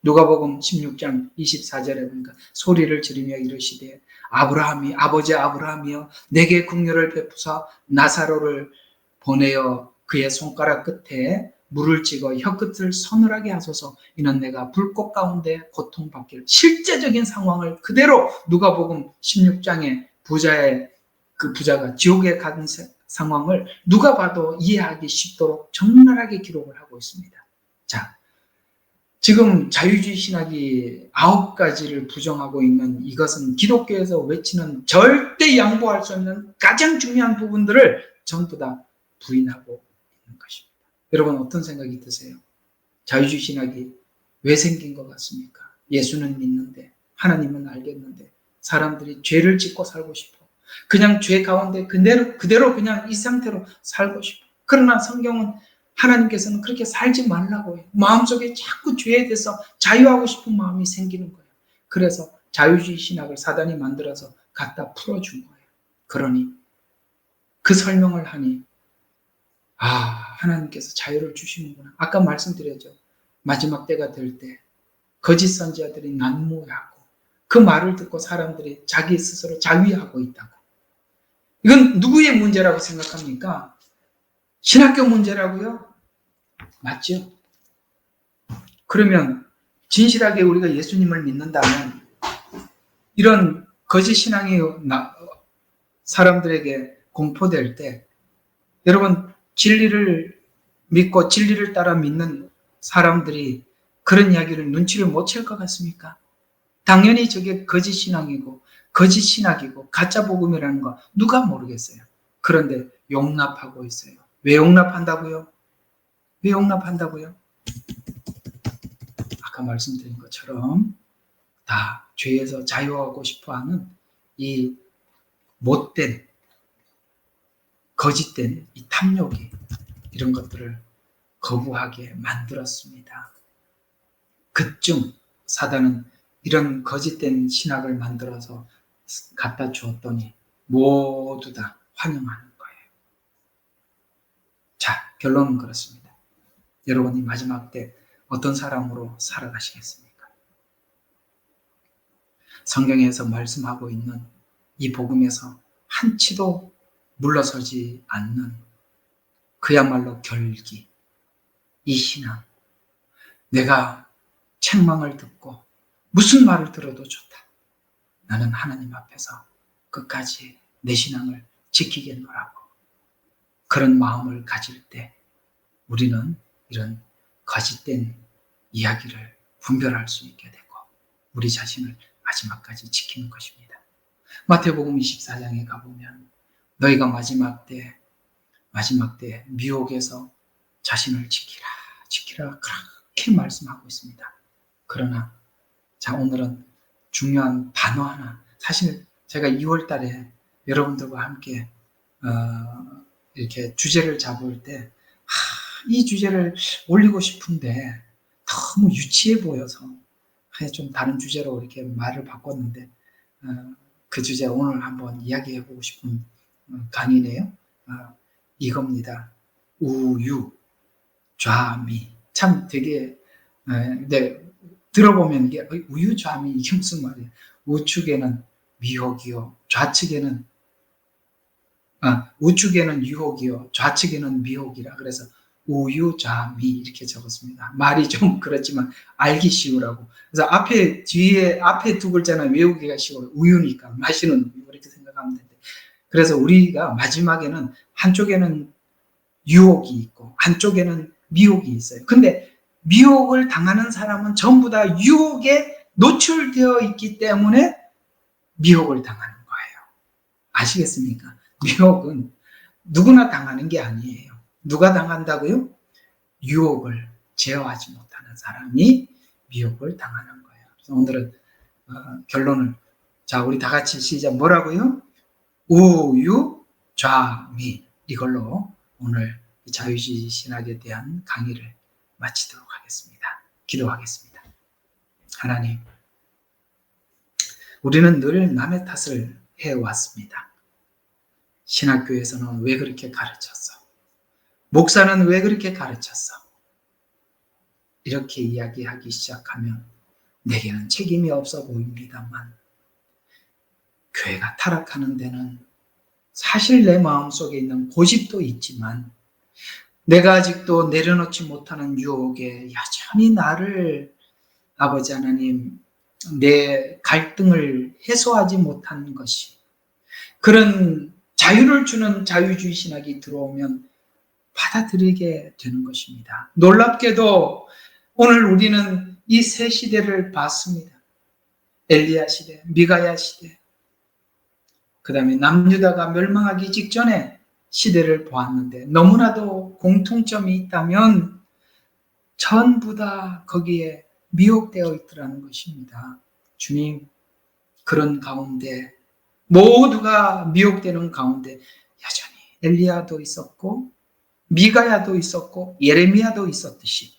Speaker 1: 누가복음 16장 24절에 보니까 소리를 지르며 이르시되 아버지 아브라함이여 내게 긍휼을 베푸사 나사로를 보내어 그의 손가락 끝에 물을 찍어 혀끝을 서늘하게 하소서. 이는 내가 불꽃 가운데 고통받기를. 실제적인 상황을 그대로 누가복음 16장에 그 부자가 지옥에 간 상황을 누가 봐도 이해하기 쉽도록 적나라하게 기록을 하고 있습니다. 자, 지금 자유주의 신학이 9가지를 부정하고 있는 이것은 기독교에서 외치는 절대 양보할 수 없는 가장 중요한 부분들을 전부 다 부인하고 있는 것입니다. 여러분 어떤 생각이 드세요? 자유주의 신학이 왜 생긴 것 같습니까? 예수는 믿는데 하나님은 알겠는데 사람들이 죄를 짓고 살고 싶어. 그냥 죄 가운데 그대로 그냥 이 상태로 살고 싶어. 그러나 성경은 하나님께서는 그렇게 살지 말라고 해요. 마음속에 자꾸 죄에 대해서 자유하고 싶은 마음이 생기는 거예요. 그래서 자유주의 신학을 사단이 만들어서 갖다 풀어준 거예요. 그러니 그 설명을 하니 하나님께서 자유를 주시는구나. 아까 말씀드렸죠. 마지막 때가 될 때 거짓 선지자들이 난무하고 그 말을 듣고 사람들이 자기 스스로 자위하고 있다고. 이건 누구의 문제라고 생각합니까? 신학교 문제라고요? 맞죠? 그러면 진실하게 우리가 예수님을 믿는다면 이런 거짓 신앙이 사람들에게 공포될 때 여러분 진리를 믿고 진리를 따라 믿는 사람들이 그런 이야기를 눈치를 못 챌 것 같습니까? 당연히 저게 거짓 신앙이고 거짓 신학이고 가짜 복음이라는 거 누가 모르겠어요. 그런데 용납하고 있어요. 왜 용납한다고요? 왜 용납한다고요? 아까 말씀드린 것처럼 다 죄에서 자유하고 싶어하는 이 못된 거짓된 이 탐욕이 이런 것들을 거부하게 만들었습니다. 그쯤 사단은 이런 거짓된 신학을 만들어서 갖다 주었더니 모두 다 환영하는 거예요. 자, 결론은 그렇습니다. 여러분이 마지막 때 어떤 사람으로 살아가시겠습니까? 성경에서 말씀하고 있는 이 복음에서 한치도 물러서지 않는 그야말로 결기, 이 신앙. 내가 책망을 듣고 무슨 말을 들어도 좋다. 나는 하나님 앞에서 끝까지 내 신앙을 지키겠노라고. 그런 마음을 가질 때 우리는 이런 거짓된 이야기를 분별할 수 있게 되고 우리 자신을 마지막까지 지키는 것입니다. 마태복음 24장에 가보면 너희가 마지막 때 미혹에서 자신을 지키라 그렇게 말씀하고 있습니다. 그러나 자, 오늘은 중요한 단어 하나. 사실 제가 2월 달에 여러분들과 함께 이렇게 주제를 잡을 때 이 주제를 올리고 싶은데 너무 유치해 보여서 좀 다른 주제로 이렇게 말을 바꿨는데 그 주제 오늘 한번 이야기해보고 싶은 강의네요. 이겁니다. 우유, 좌미. 참 되게 근데 들어보면 이게 우유, 좌미 이게 무슨 말이에요? 우측에는 미혹이요, 좌측에는 우측에는 유혹이요, 좌측에는 미혹이라 그래서 우유, 좌미 이렇게 적었습니다. 말이 좀 그렇지만 알기 쉬우라고. 그래서 앞에 두 글자는 외우기가 쉬워요. 우유니까 마시는 우유 이렇게 생각하면 되는데 그래서 우리가 마지막에는 한쪽에는 유혹이 있고 한쪽에는 미혹이 있어요. 근데 미혹을 당하는 사람은 전부 다 유혹에 노출되어 있기 때문에 미혹을 당하는 거예요. 아시겠습니까? 미혹은 누구나 당하는 게 아니에요. 누가 당한다고요? 유혹을 제어하지 못하는 사람이 미혹을 당하는 거예요. 그래서 오늘은 결론을 자, 우리 다 같이 시작. 뭐라고요? 우유, 좌, 미. 이걸로 오늘 자유주의 신학에 대한 강의를 마치도록 하겠습니다. 기도하겠습니다. 하나님, 우리는 늘 남의 탓을 해왔습니다. 신학교에서는 왜 그렇게 가르쳤어? 목사는 왜 그렇게 가르쳤어? 이렇게 이야기하기 시작하면 내게는 책임이 없어 보입니다만, 교회가 타락하는 데는 사실 내 마음속에 있는 고집도 있지만 내가 아직도 내려놓지 못하는 유혹에 여전히 나를, 아버지 하나님, 내 갈등을 해소하지 못한 것이, 그런 자유를 주는 자유주의 신학이 들어오면 받아들이게 되는 것입니다. 놀랍게도 오늘 우리는 이 세 시대를 봤습니다. 엘리야 시대, 미가야 시대, 그 다음에 남유다가 멸망하기 직전에 시대를 보았는데, 너무나도 공통점이 있다면 전부 다 거기에 미혹되어 있더라는 것입니다. 주님, 그런 가운데, 모두가 미혹되는 가운데 여전히 엘리야도 있었고 미가야도 있었고 예레미야도 있었듯이,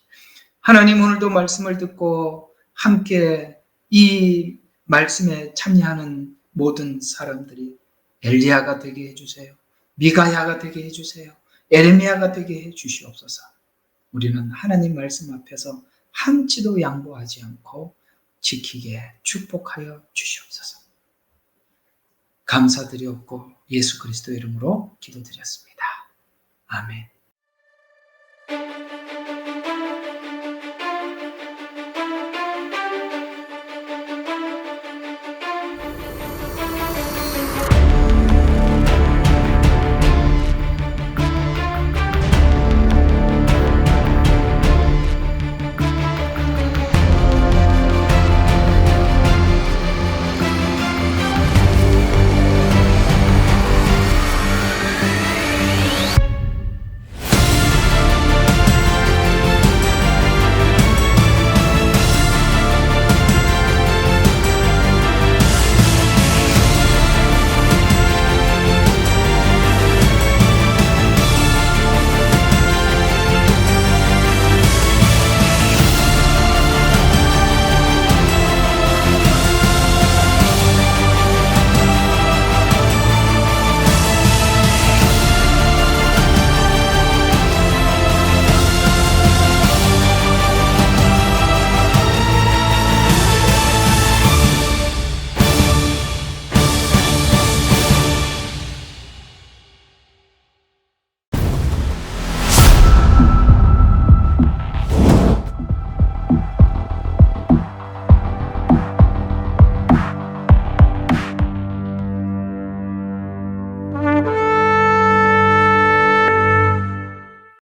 Speaker 1: 하나님 오늘도 말씀을 듣고 함께 이 말씀에 참여하는 모든 사람들이 엘리야가 되게 해주세요. 미가야가 되게 해주세요. 예레미야가 되게 해주시옵소서. 우리는 하나님 말씀 앞에서 한치도 양보하지 않고 지키게 축복하여 주시옵소서. 감사드렸고 예수 그리스도 이름으로 기도드렸습니다. 아멘.